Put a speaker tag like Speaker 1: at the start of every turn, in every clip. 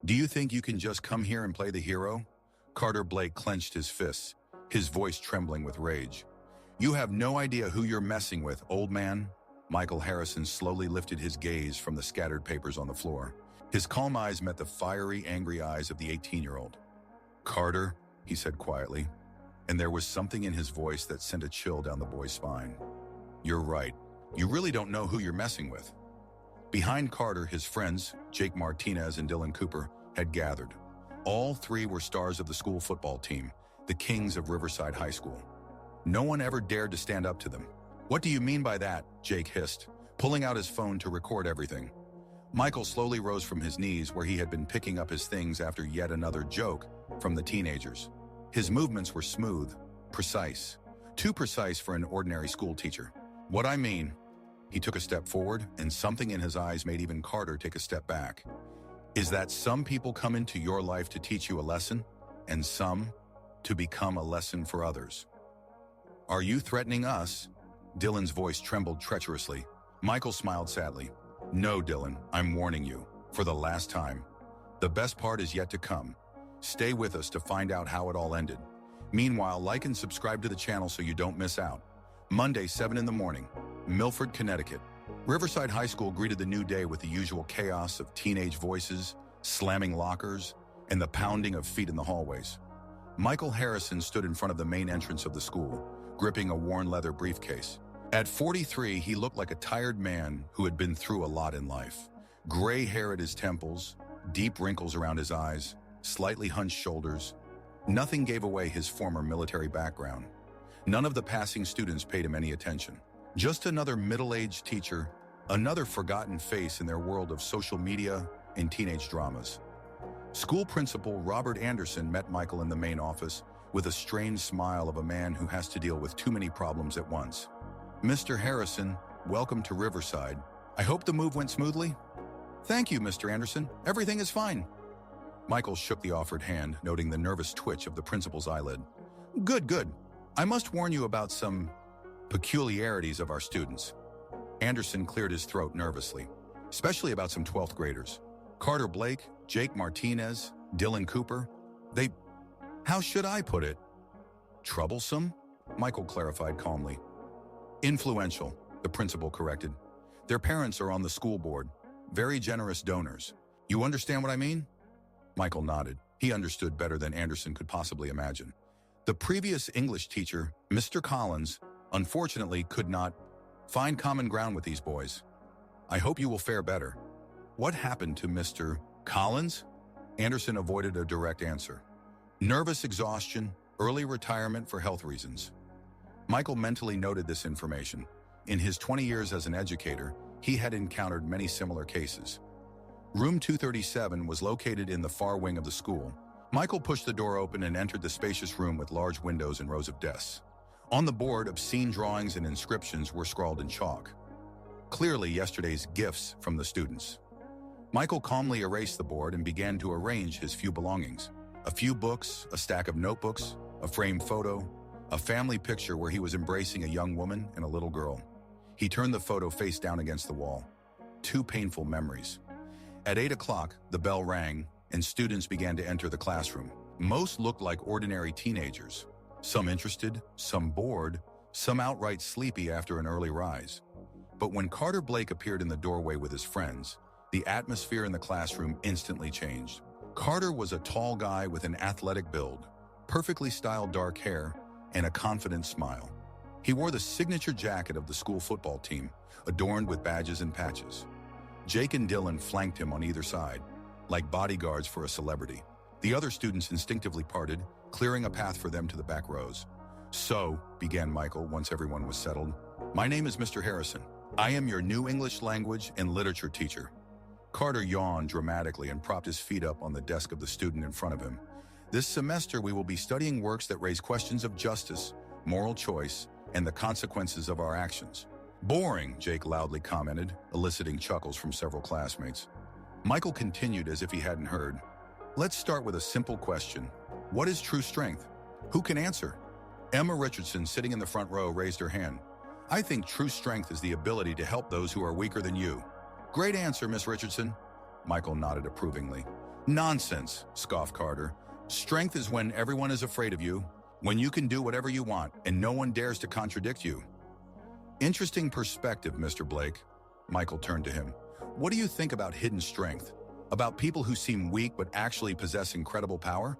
Speaker 1: Do you think you can just come here and play the hero? Carter Blake clenched his fists, his voice trembling with rage. You have no idea who you're messing with, old man. Michael Harrison slowly lifted his gaze from the scattered papers on the floor. His calm eyes met the fiery, angry eyes of the 18-year-old. Carter, he said quietly, and there was something in his voice that sent a chill down the boy's spine. You're right. You really don't know who you're messing with. Behind Carter, his friends, Jake Martinez and Dylan Cooper, had gathered. All three were stars of the school football team, the kings of Riverside High School. No one ever dared to stand up to them. What do you mean by that? Jake hissed, pulling out his phone to record everything. Michael slowly rose from his knees where he had been picking up his things after yet another joke from the teenagers. His movements were smooth, precise, too precise for an ordinary school teacher. What I mean, he took a step forward, and something in his eyes made even Carter take a step back, is that some people come into your life to teach you a lesson, and some to become a lesson for others. Are you threatening us? Dylan's voice trembled treacherously. Michael smiled sadly. No, Dylan, I'm warning you, for the last time. The best part is yet to come. Stay with us to find out how it all ended. Meanwhile, like and subscribe to the channel so you don't miss out. Monday, 7 in the morning, Milford, Connecticut. Riverside High School greeted the new day with the usual chaos of teenage voices, slamming lockers, and the pounding of feet in the hallways. Michael Harrison stood in front of the main entrance of the school, gripping a worn leather briefcase. At 43, he looked like a tired man who had been through a lot in life. Gray hair at his temples, deep wrinkles around his eyes, slightly hunched shoulders. Nothing gave away his former military background. None of the passing students paid him any attention. Just another middle-aged teacher, another forgotten face in their world of social media and teenage dramas. School principal Robert Anderson met Michael in the main office with a strained smile of a man who has to deal with too many problems at once. Mr. Harrison, welcome to Riverside. I hope the move went smoothly? Thank you, Mr. Anderson. Everything is fine. Michael shook the offered hand, noting the nervous twitch of the principal's eyelid. Good. I must warn you about some peculiarities of our students. Anderson cleared his throat nervously, especially about some 12th graders. Carter Blake, Jake Martinez, Dylan Cooper. How should I put it? Troublesome? Michael clarified calmly. Influential, the principal corrected. Their parents are on the school board, very generous donors. You understand what I mean? Michael nodded. He understood better than Anderson could possibly imagine. The previous English teacher, Mr. Collins, unfortunately could not find common ground with these boys. I hope you will fare better. What happened to Mr. Collins? Anderson avoided a direct answer. Nervous exhaustion, early retirement for health reasons. Michael mentally noted this information. In his 20 years as an educator, he had encountered many similar cases. Room 237 was located in the far wing of the school. Michael pushed the door open and entered the spacious room with large windows and rows of desks. On the board, obscene drawings and inscriptions were scrawled in chalk. Clearly yesterday's gifts from the students. Michael calmly erased the board and began to arrange his few belongings. A few books, a stack of notebooks, a framed photo, a family picture where he was embracing a young woman and a little girl. He turned the photo face down against the wall. Two painful memories. At 8 o'clock, the bell rang, and students began to enter the classroom. Most looked like ordinary teenagers. Some interested, some bored, some outright sleepy after an early rise. But when Carter Blake appeared in the doorway with his friends, the atmosphere in the classroom instantly changed. Carter was a tall guy with an athletic build, perfectly styled dark hair, and a confident smile. He wore the signature jacket of the school football team, adorned with badges and patches. Jake and Dylan flanked him on either side, like bodyguards for a celebrity. The other students instinctively parted, clearing a path for them to the back rows. So, began Michael once everyone was settled, my name is Mr. Harrison. I am your new English language and literature teacher. Carter yawned dramatically and propped his feet up on the desk of the student in front of him. This semester we will be studying works that raise questions of justice, moral choice, and the consequences of our actions. Boring, Jake loudly commented, eliciting chuckles from several classmates. Michael continued as if he hadn't heard. Let's start with a simple question. What is true strength? Who can answer? Emma Richardson, sitting in the front row, raised her hand. I think true strength is the ability to help those who are weaker than you. Great answer, Miss Richardson. Michael nodded approvingly. Nonsense, scoffed Carter. Strength is when everyone is afraid of you, when you can do whatever you want and no one dares to contradict you. Interesting perspective, Mr. Blake. Michael turned to him. What do you think about hidden strength? About people who seem weak but actually possess incredible power?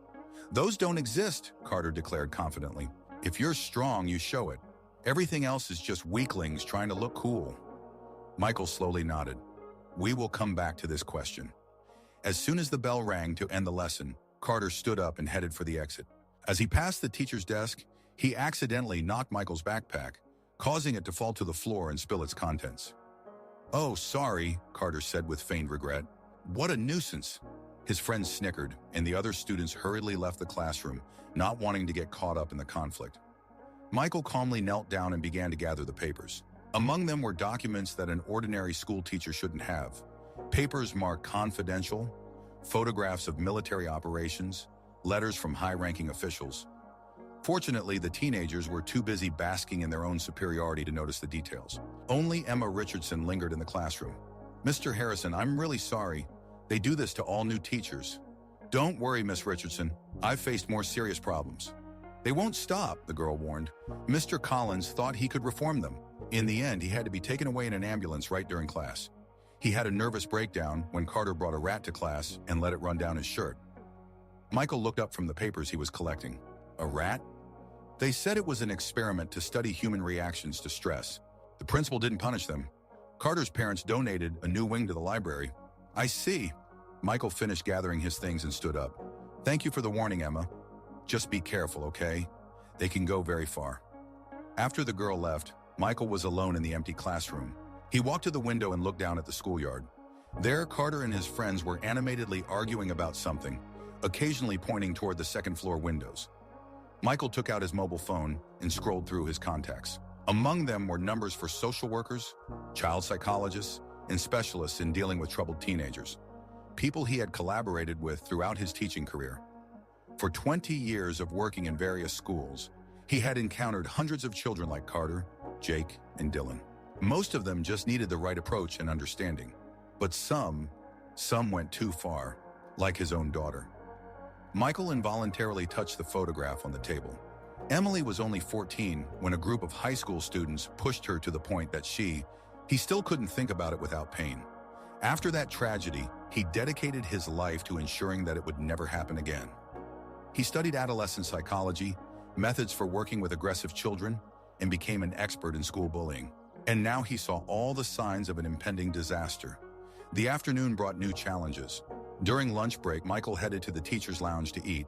Speaker 1: Those don't exist, Carter declared confidently. If you're strong, you show it. Everything else is just weaklings trying to look cool. Michael slowly nodded. We will come back to this question. As soon as the bell rang to end the lesson, Carter stood up and headed for the exit. As he passed the teacher's desk, he accidentally knocked Michael's backpack, causing it to fall to the floor and spill its contents. Oh, sorry, Carter said with feigned regret. What a nuisance. His friends snickered, and the other students hurriedly left the classroom, not wanting to get caught up in the conflict. Michael calmly knelt down and began to gather the papers. Among them were documents that an ordinary school teacher shouldn't have. Papers marked confidential, photographs of military operations, letters from high-ranking officials. Fortunately, the teenagers were too busy basking in their own superiority to notice the details. Only Emma Richardson lingered in the classroom. Mr. Harrison, I'm really sorry. They do this to all new teachers. Don't worry, Miss Richardson. I've faced more serious problems. They won't stop, the girl warned. Mr. Collins thought he could reform them. In the end, he had to be taken away in an ambulance right during class. He had a nervous breakdown when Carter brought a rat to class and let it run down his shirt. Michael looked up from the papers he was collecting. A rat? They said it was an experiment to study human reactions to stress. The principal didn't punish them. Carter's parents donated a new wing to the library. I see. Michael finished gathering his things and stood up. Thank you for the warning, Emma. Just be careful, okay? They can go very far. After the girl left, Michael was alone in the empty classroom. He walked to the window and looked down at the schoolyard. There, Carter and his friends were animatedly arguing about something, occasionally pointing toward the second-floor windows. Michael took out his mobile phone and scrolled through his contacts. Among them were numbers for social workers, child psychologists, and specialists in dealing with troubled teenagers, people he had collaborated with throughout his teaching career. For 20 years of working in various schools, he had encountered hundreds of children like Carter, Jake, and Dylan. Most of them just needed the right approach and understanding. But some went too far, like his own daughter. Michael involuntarily touched the photograph on the table. Emily was only 14 when a group of high school students pushed her to the point that he still couldn't think about it without pain. After that tragedy, he dedicated his life to ensuring that it would never happen again. He studied adolescent psychology, methods for working with aggressive children, and became an expert in school bullying. And now he saw all the signs of an impending disaster. The afternoon brought new challenges. During lunch break, Michael headed to the teacher's lounge to eat.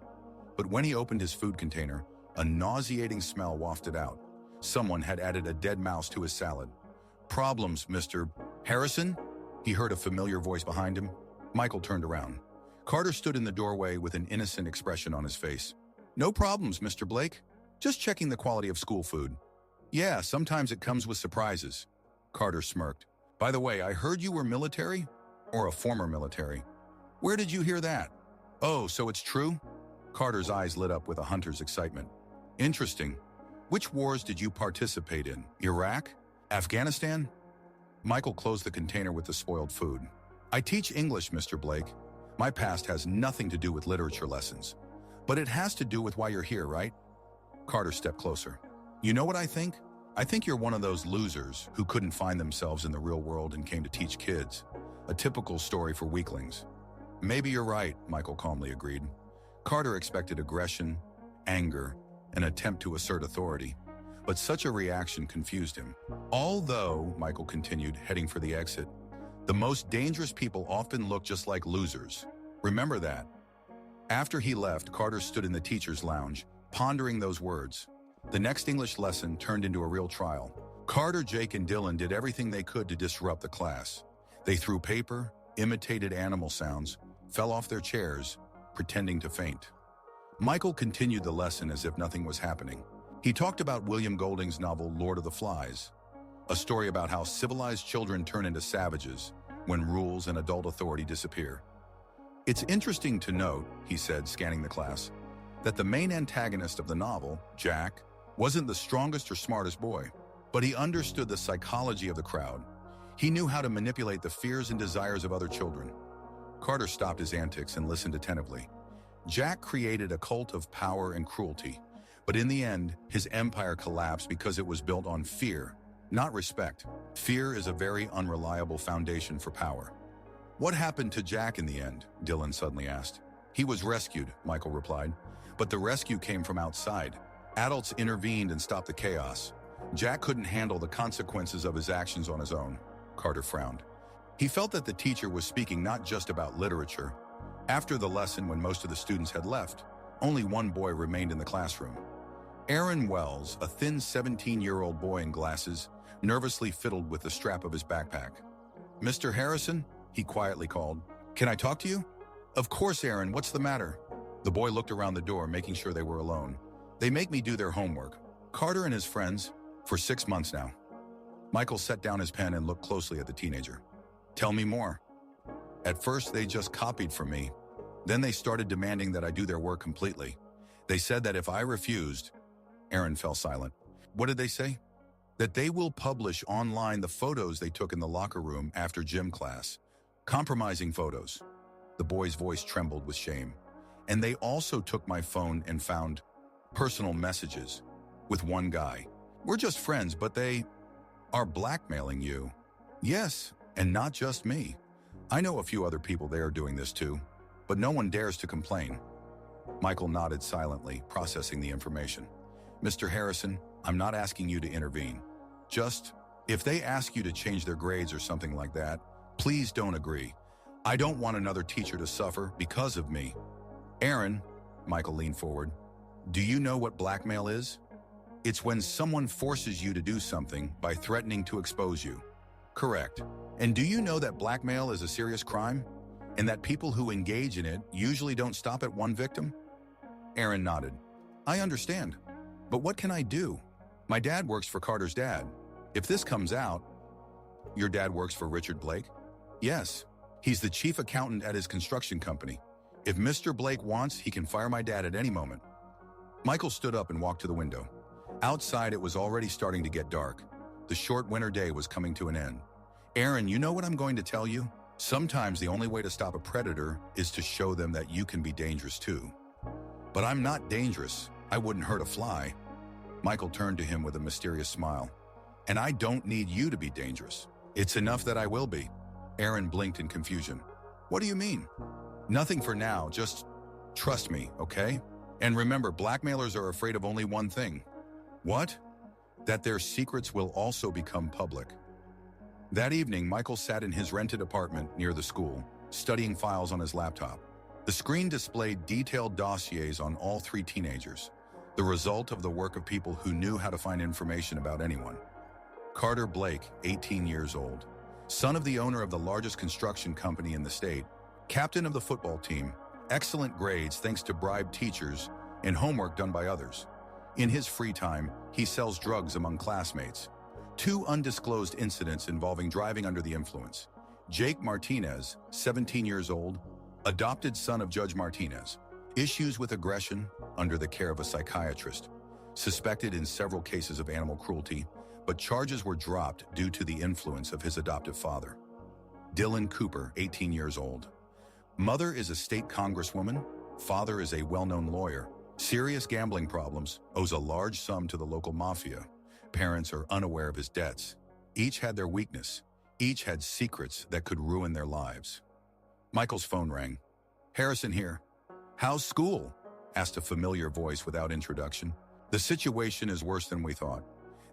Speaker 1: But when he opened his food container, a nauseating smell wafted out. Someone had added a dead mouse to his salad. Problems, Mr. Harrison? He heard a familiar voice behind him. Michael turned around. Carter stood in the doorway with an innocent expression on his face. No problems, Mr. Blake. Just checking the quality of school food. Yeah, sometimes it comes with surprises. Carter smirked. By the way, I heard you were military? Or a former military. Where did you hear that? Oh, so it's true? Carter's eyes lit up with a hunter's excitement. Interesting. Which wars did you participate in? Iraq? Afghanistan? Michael closed the container with the spoiled food. I teach English, Mr. Blake. My past has nothing to do with literature lessons. But it has to do with why you're here, right? Carter stepped closer. You know what I think? I think you're one of those losers who couldn't find themselves in the real world and came to teach kids. A typical story for weaklings. Maybe you're right, Michael calmly agreed. Carter expected aggression, anger, an attempt to assert authority. But such a reaction confused him. Although, Michael continued, heading for the exit, the most dangerous people often look just like losers. Remember that. After he left, Carter stood in the teacher's lounge, pondering those words. The next English lesson turned into a real trial. Carter, Jake, and Dylan did everything they could to disrupt the class. They threw paper, imitated animal sounds, fell off their chairs, pretending to faint. Michael continued the lesson as if nothing was happening. He talked about William Golding's novel Lord of the Flies, a story about how civilized children turn into savages when rules and adult authority disappear. It's interesting to note, he said, scanning the class, that the main antagonist of the novel, Jack, wasn't the strongest or smartest boy, but he understood the psychology of the crowd. He knew how to manipulate the fears and desires of other children. Carter stopped his antics and listened attentively. Jack created a cult of power and cruelty, but in the end, his empire collapsed because it was built on fear, not respect. Fear is a very unreliable foundation for power. What happened to Jack in the end? Dylan suddenly asked. He was rescued, Michael replied, but the rescue came from outside. Adults intervened and stopped the chaos. Jack couldn't handle the consequences of his actions on his own. Carter frowned. He felt that the teacher was speaking not just about literature. After the lesson, when most of the students had left, only one boy remained in the classroom. Aaron Wells, a thin 17-year-old boy in glasses, nervously fiddled with the strap of his backpack. "Mr. Harrison?" he quietly called. "Can I talk to you?" "Of course, Aaron. What's the matter?" The boy looked around the door, making sure they were alone. "They make me do their homework. Carter and his friends, for 6 months now." Michael set down his pen and looked closely at the teenager. "Tell me more." "At first, they just copied from me. Then they started demanding that I do their work completely. They said that if I refused..." Aaron fell silent. "What did they say?" "That they will publish online the photos they took in the locker room after gym class. Compromising photos." The boy's voice trembled with shame. "And they also took my phone and found personal messages with one guy. We're just friends, but they are blackmailing you." "Yes, and not just me. I know a few other people they are doing this too, but no one dares to complain." Michael nodded silently, processing the information. "Mr. Harrison, I'm not asking you to intervene. Just, if they ask you to change their grades or something like that, please don't agree. I don't want another teacher to suffer because of me." "Aaron," Michael leaned forward, "do you know what blackmail is? It's when someone forces you to do something by threatening to expose you." "Correct. And do you know that blackmail is a serious crime? And that people who engage in it usually don't stop at one victim?" Aaron nodded. "I understand. But what can I do? My dad works for Carter's dad. If this comes out..." "Your dad works for Richard Blake?" "Yes. He's the chief accountant at his construction company. If Mr. Blake wants, he can fire my dad at any moment." Michael stood up and walked to the window. Outside, it was already starting to get dark. The short winter day was coming to an end. "Aaron, you know what I'm going to tell you? Sometimes the only way to stop a predator is to show them that you can be dangerous too." "But I'm not dangerous. I wouldn't hurt a fly." Michael turned to him with a mysterious smile. "And I don't need you to be dangerous. It's enough that I will be." Aaron blinked in confusion. "What do you mean?" "Nothing for now, just trust me, okay? And remember, blackmailers are afraid of only one thing." "What?" "That their secrets will also become public." That evening, Michael sat in his rented apartment near the school, studying files on his laptop. The screen displayed detailed dossiers on all 3 teenagers, the result of the work of people who knew how to find information about anyone. Carter Blake, 18 years old, son of the owner of the largest construction company in the state, captain of the football team, excellent grades thanks to bribed teachers, and homework done by others. In his free time, he sells drugs among classmates. 2 undisclosed incidents involving driving under the influence. Jake Martinez, 17 years old, adopted son of Judge Martinez. Issues with aggression, under the care of a psychiatrist. Suspected in several cases of animal cruelty, but charges were dropped due to the influence of his adoptive father. Dylan Cooper, 18 years old. Mother is a state congresswoman. Father is a well-known lawyer. Serious gambling problems, owes a large sum to the local mafia. Parents are unaware of his debts. Each had their weakness. Each had secrets that could ruin their lives. Michael's phone rang. "Harrison here." "How's school?" asked a familiar voice without introduction. "The situation is worse than we thought.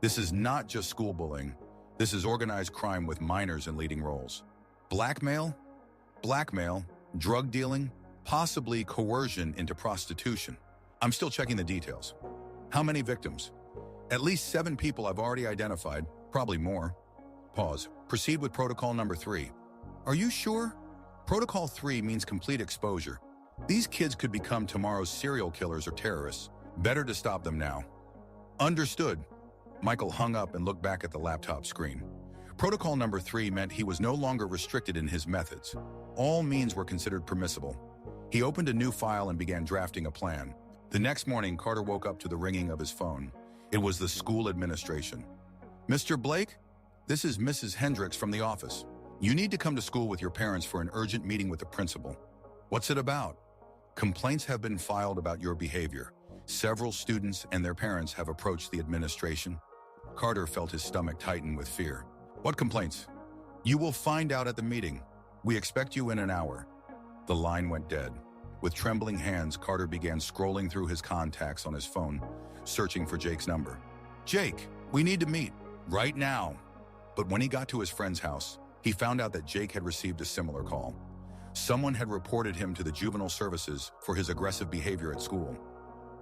Speaker 1: This is not just school bullying. This is organized crime with minors in leading roles. Blackmail? Blackmail, drug dealing, possibly coercion into prostitution. I'm still checking the details." "How many victims?" "At least 7 people I've already identified, probably more." Pause. "Proceed with protocol number 3. "Are you sure?" "Protocol 3 means complete exposure. These kids could become tomorrow's serial killers or terrorists. Better to stop them now." "Understood." Michael hung up and looked back at the laptop screen. Protocol number 3 meant he was no longer restricted in his methods. All means were considered permissible. He opened a new file and began drafting a plan. The next morning, Carter woke up to the ringing of his phone. It was the school administration. "Mr. Blake? This is Mrs. Hendricks from the office." You need to come to school with your parents for an urgent meeting with the principal. What's it about? Complaints have been filed about your behavior. Several students and their parents have approached the administration. Carter felt his stomach tighten with fear. What complaints? You will find out at the meeting. We expect you in an hour. The line went dead. With trembling hands, Carter began scrolling through his contacts on his phone, searching for Jake's number. Jake, we need to meet. Right now. But when he got to his friend's house, he found out that Jake had received a similar call. Someone had reported him to the juvenile services for his aggressive behavior at school.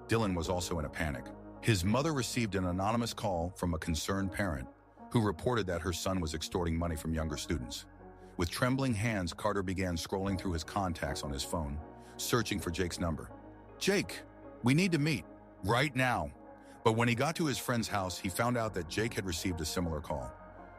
Speaker 1: Dylan was also in a panic. His mother received an anonymous call from a concerned parent who reported that her son was extorting money from younger students. With trembling hands, Carter began scrolling through his contacts on his phone, searching for Jake's number. Jake, we need to meet. Right now. But when he got to his friend's house, he found out that Jake had received a similar call.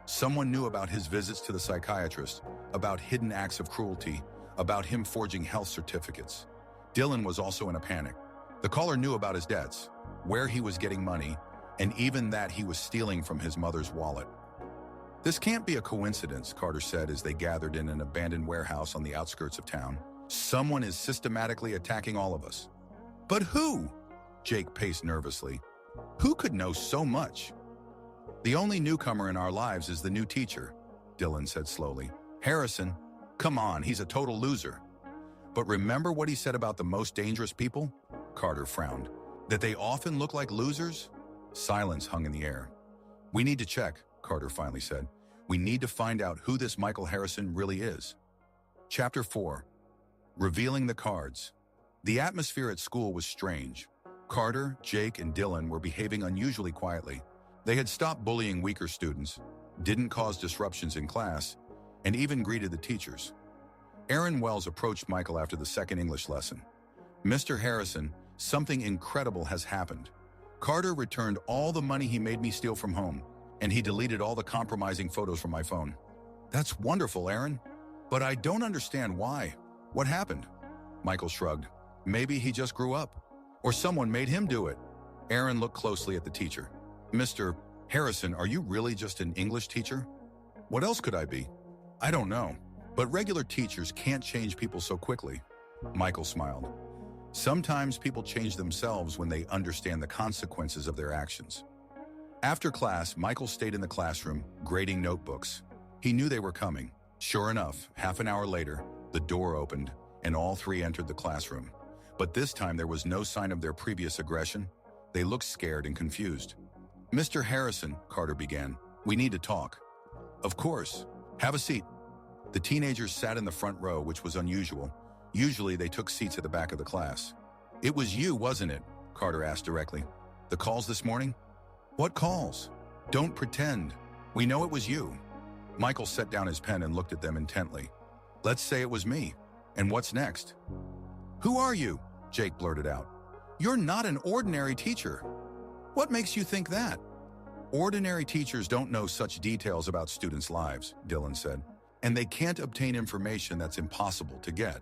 Speaker 1: Someone knew about his visits to the psychiatrist, about hidden acts of cruelty, about him forging health certificates. Dylan was also in a panic. The caller knew about his debts, where he was getting money, and even that he was stealing from his mother's wallet. This can't be a coincidence, Carter said as they gathered in an abandoned warehouse on the outskirts of town. Someone is systematically attacking all of us. But who? Jake paced nervously. Who could know so much? The only newcomer in our lives is the new teacher, Dylan said slowly. Harrison, come on, he's a total loser. But remember what he said about the most dangerous people? Carter frowned. That they often look like losers? Silence hung in the air. We need to check, Carter finally said. We need to find out who this Michael Harrison really is. Chapter 4. Revealing the cards. The atmosphere at school was strange. Carter, Jake, and Dylan were behaving unusually quietly. They had stopped bullying weaker students, didn't cause disruptions in class, and even greeted the teachers. Aaron Wells approached Michael after the second English lesson. Mr. Harrison, something incredible has happened. Carter returned all the money he made me steal from home, and he deleted all the compromising photos from my phone. That's wonderful, Aaron. But I don't understand why. What happened? Michael shrugged. Maybe he just grew up. Or someone made him do it. Aaron looked closely at the teacher. Mr. Harrison, are you really just an English teacher? What else could I be? I don't know. But regular teachers can't change people so quickly. Michael smiled. Sometimes people change themselves when they understand the consequences of their actions. After class, Michael stayed in the classroom, grading notebooks. He knew they were coming. Sure enough, half an hour later, the door opened, and all three entered the classroom. But this time there was no sign of their previous aggression. They looked scared and confused. Mr. Harrison, Carter began, we need to talk. Of course. Have a seat. The teenagers sat in the front row, which was unusual. Usually they took seats at the back of the class. It was you, wasn't it? Carter asked directly. The calls this morning? What calls? Don't pretend. We know it was you. Michael set down his pen and looked at them intently. Let's say it was me. And what's next? Who are you? Jake blurted out. You're not an ordinary teacher. What makes you think that? Ordinary teachers don't know such details about students' lives, Dylan said, and they can't obtain information that's impossible to get.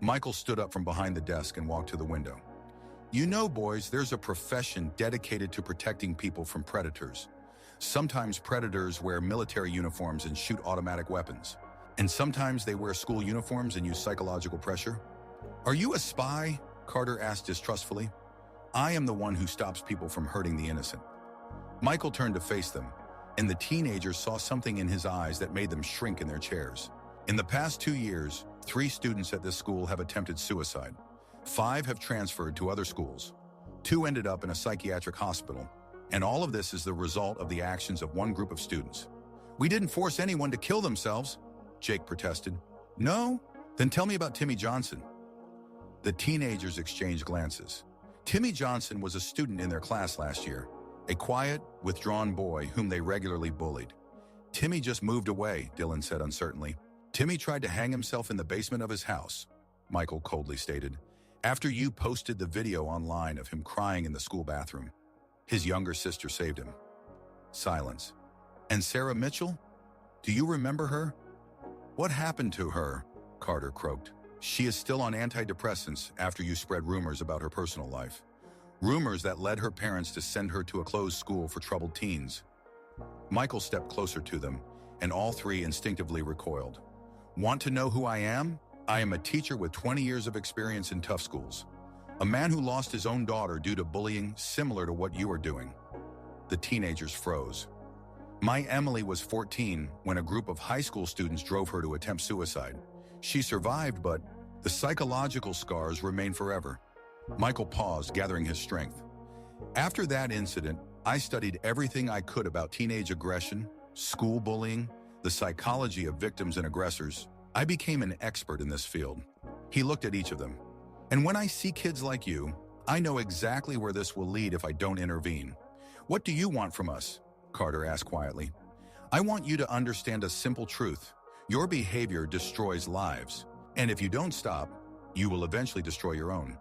Speaker 1: Michael stood up from behind the desk and walked to the window. You know, boys, there's a profession dedicated to protecting people from predators. Sometimes predators wear military uniforms and shoot automatic weapons. And sometimes they wear school uniforms and use psychological pressure. Are you a spy? Carter asked distrustfully. I am the one who stops people from hurting the innocent. Michael turned to face them, and the teenagers saw something in his eyes that made them shrink in their chairs. In the past 2 years, 3 students at this school have attempted suicide. 5 have transferred to other schools. 2 ended up in a psychiatric hospital. And all of this is the result of the actions of one group of students. We didn't force anyone to kill themselves, Jake protested. No? Then tell me about Timmy Johnson. The teenagers exchanged glances. Timmy Johnson was a student in their class last year, a quiet, withdrawn boy whom they regularly bullied. Timmy just moved away, Dylan said uncertainly. Timmy tried to hang himself in the basement of his house, Michael coldly stated, after you posted the video online of him crying in the school bathroom. His younger sister saved him. Silence. And Sarah Mitchell? Do you remember her? What happened to her? Carter croaked. She is still on antidepressants after you spread rumors about her personal life. Rumors that led her parents to send her to a closed school for troubled teens. Michael stepped closer to them, and all three instinctively recoiled. Want to know who I am? I am a teacher with 20 years of experience in tough schools. A man who lost his own daughter due to bullying similar to what you are doing. The teenagers froze. My Emily was 14 when a group of high school students drove her to attempt suicide. She survived, but the psychological scars remain forever. Michael paused, gathering his strength. After that incident, I studied everything I could about teenage aggression, school bullying, the psychology of victims and aggressors. I became an expert in this field. He looked at each of them. And when I see kids like you, I know exactly where this will lead if I don't intervene. What do you want from us? Carter asked quietly. I want you to understand a simple truth. Your behavior destroys lives. And if you don't stop, you will eventually destroy your own.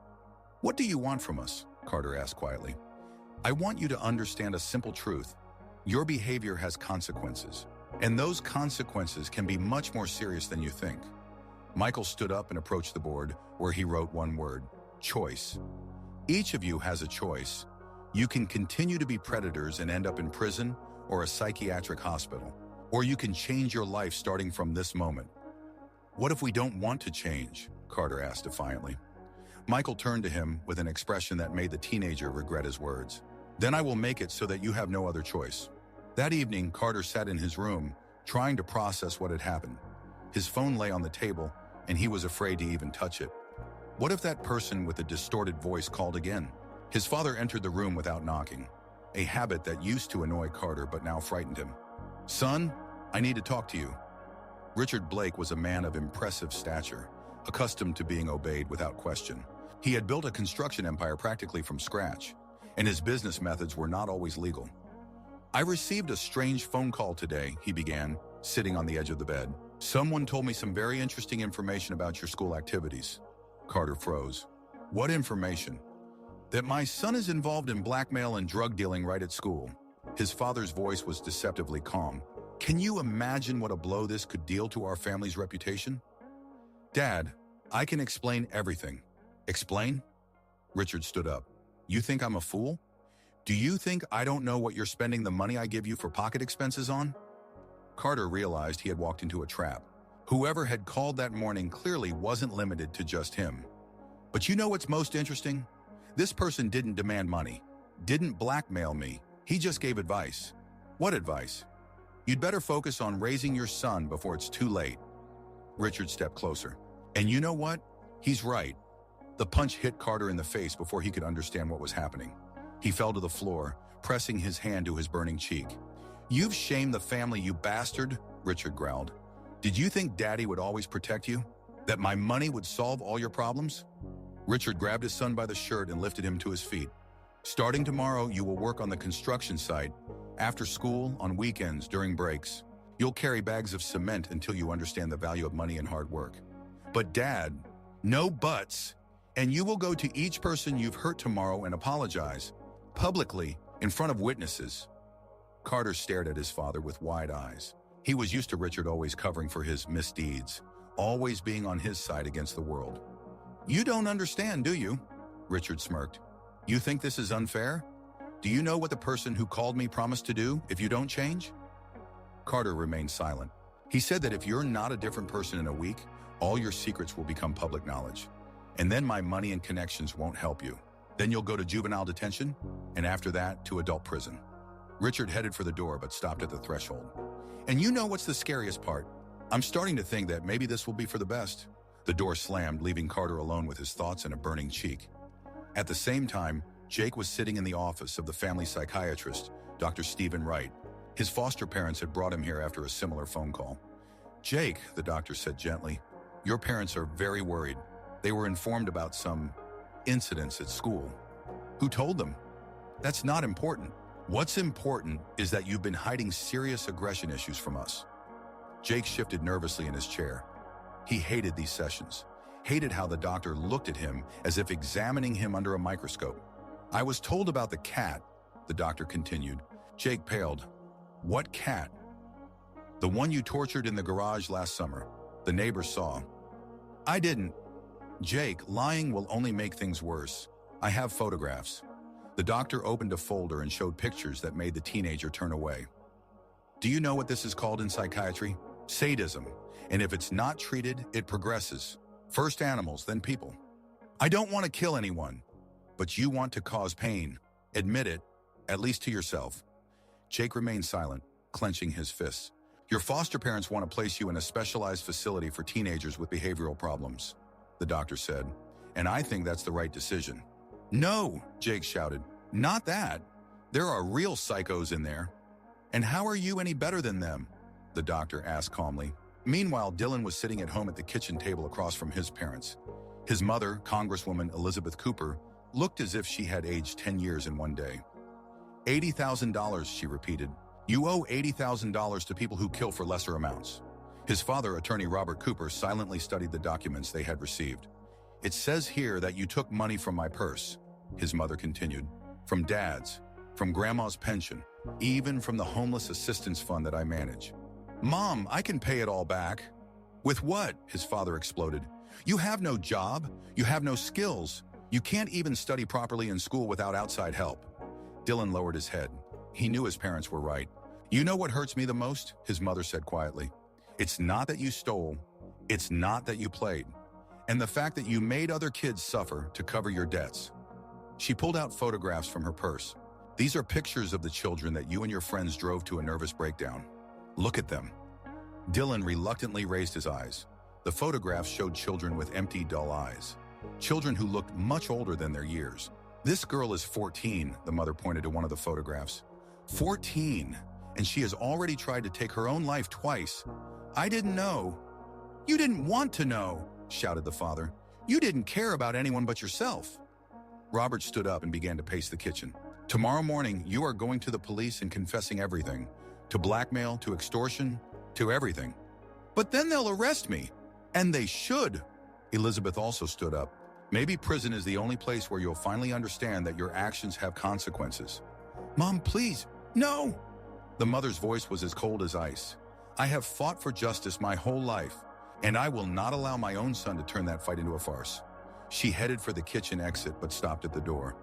Speaker 1: What do you want from us? Carter asked quietly. I want you to understand a simple truth. Your behavior has consequences. And those consequences can be much more serious than you think. Michael stood up and approached the board, where he wrote one word: choice. Each of you has a choice. You can continue to be predators and end up in prison or a psychiatric hospital, or you can change your life starting from this moment. What if we don't want to change? Carter asked defiantly. Michael turned to him with an expression that made the teenager regret his words. Then I will make it so that you have no other choice. That evening, Carter sat in his room, trying to process what had happened. His phone lay on the table, and he was afraid to even touch it. What if that person with the distorted voice called again? His father entered the room without knocking, a habit that used to annoy Carter but now frightened him. Son, I need to talk to you. Richard Blake was a man of impressive stature, accustomed to being obeyed without question. He had built a construction empire practically from scratch, and his business methods were not always legal. I received a strange phone call today, he began, sitting on the edge of the bed. Someone told me some very interesting information about your school activities. Carter froze. What information? That my son is involved in blackmail and drug dealing right at school. His father's voice was deceptively calm. Can you imagine what a blow this could deal to our family's reputation? Dad, I can explain everything. Explain? Richard stood up. You think I'm a fool? Do you think I don't know what you're spending the money I give you for pocket expenses on? Carter realized he had walked into a trap. Whoever had called that morning clearly wasn't limited to just him. But you know what's most interesting? This person didn't demand money, didn't blackmail me. He just gave advice. What advice? You'd better focus on raising your son before it's too late. Richard stepped closer. And you know what? He's right. The punch hit Carter in the face before he could understand what was happening. He fell to the floor, pressing his hand to his burning cheek. You've shamed the family, you bastard, Richard growled. Did you think Daddy would always protect you? That my money would solve all your problems? Richard grabbed his son by the shirt and lifted him to his feet. Starting tomorrow, you will work on the construction site, after school, on weekends, during breaks. You'll carry bags of cement until you understand the value of money and hard work. But Dad, no buts. And you will go to each person you've hurt tomorrow and apologize, publicly, in front of witnesses. Carter stared at his father with wide eyes. He was used to Richard always covering for his misdeeds, always being on his side against the world. You don't understand, do you? Richard smirked. You think this is unfair? Do you know what the person who called me promised to do if you don't change? Carter remained silent. He said that if you're not a different person in a week, all your secrets will become public knowledge. And then my money and connections won't help you. Then you'll go to juvenile detention, and after that, to adult prison. Richard headed for the door but stopped at the threshold. And you know what's the scariest part? I'm starting to think that maybe this will be for the best. The door slammed, leaving Carter alone with his thoughts and a burning cheek. At the same time, Jake was sitting in the office of the family psychiatrist, Dr. Stephen Wright. His foster parents had brought him here after a similar phone call. Jake, the doctor said gently, your parents are very worried. They were informed about some incidents at school. Who told them? That's not important. What's important is that you've been hiding serious aggression issues from us. Jake shifted nervously in his chair. He hated these sessions, hated how the doctor looked at him as if examining him under a microscope. I was told about the cat, the doctor continued. Jake paled. What cat? The one you tortured in the garage last summer. The neighbors saw. I didn't. Jake, lying will only make things worse. I have photographs. The doctor opened a folder and showed pictures that made the teenager turn away. Do you know what this is called in psychiatry? Sadism. And if it's not treated, it progresses. First animals, then people. I don't want to kill anyone, but you want to cause pain. Admit it, at least to yourself. Jake remained silent, clenching his fists. Your foster parents want to place you in a specialized facility for teenagers with behavioral problems, the doctor said, and I think that's the right decision. No, Jake shouted. Not that. There are real psychos in there. And how are you any better than them? The doctor asked calmly. Meanwhile, Dylan was sitting at home at the kitchen table across from his parents. His mother, Congresswoman Elizabeth Cooper, looked as if she had aged 10 years in one day. $80,000, she repeated. You owe $80,000 to people who kill for lesser amounts. His father, Attorney Robert Cooper, silently studied the documents they had received. It says here that you took money from my purse, his mother continued. From Dad's, from Grandma's pension, even from the homeless assistance fund that I manage. Mom, I can pay it all back. With what? His father exploded. You have no job. You have no skills. You can't even study properly in school without outside help. Dylan lowered his head. He knew his parents were right. You know what hurts me the most? His mother said quietly. It's not that you stole. It's not that you played. And the fact that you made other kids suffer to cover your debts. She pulled out photographs from her purse. These are pictures of the children that you and your friends drove to a nervous breakdown. Look at them. Dylan reluctantly raised his eyes. The photographs showed children with empty, dull eyes. Children who looked much older than their years. This girl is 14, the mother pointed to one of the photographs. 14, and she has already tried to take her own life twice. I didn't know. You didn't want to know, shouted the father. You didn't care about anyone but yourself. Robert stood up and began to pace the kitchen. Tomorrow morning, you are going to the police and confessing everything. To blackmail, to extortion, to everything. But then they'll arrest me. And they should. Elizabeth also stood up. Maybe prison is the only place where you'll finally understand that your actions have consequences. Mom, please, no! The mother's voice was as cold as ice. I have fought for justice my whole life, and I will not allow my own son to turn that fight into a farce. She headed for the kitchen exit but stopped at the door.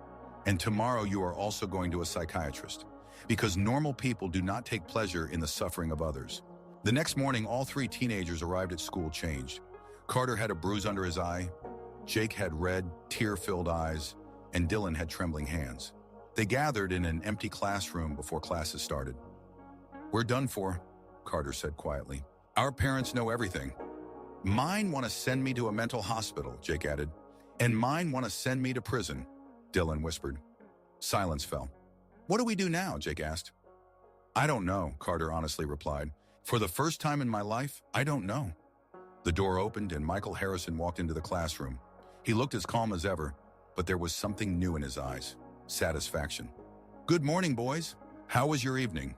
Speaker 1: And tomorrow you are also going to a psychiatrist, because normal people do not take pleasure in the suffering of others. The next morning, all three teenagers arrived at school changed. Carter had a bruise under his eye, Jake had red, tear-filled eyes, and Dylan had trembling hands. They gathered in an empty classroom before classes started. We're done for, Carter said quietly. Our parents know everything. Mine want to send me to a mental hospital, Jake added. And mine want to send me to prison, Dylan whispered. Silence fell. What do we do now? Jake asked. I don't know, Carter honestly replied. For the first time in my life, I don't know. The door opened and Michael Harrison walked into the classroom. He looked as calm as ever, but there was something new in his eyes. Satisfaction. Good morning, boys. How was your evening?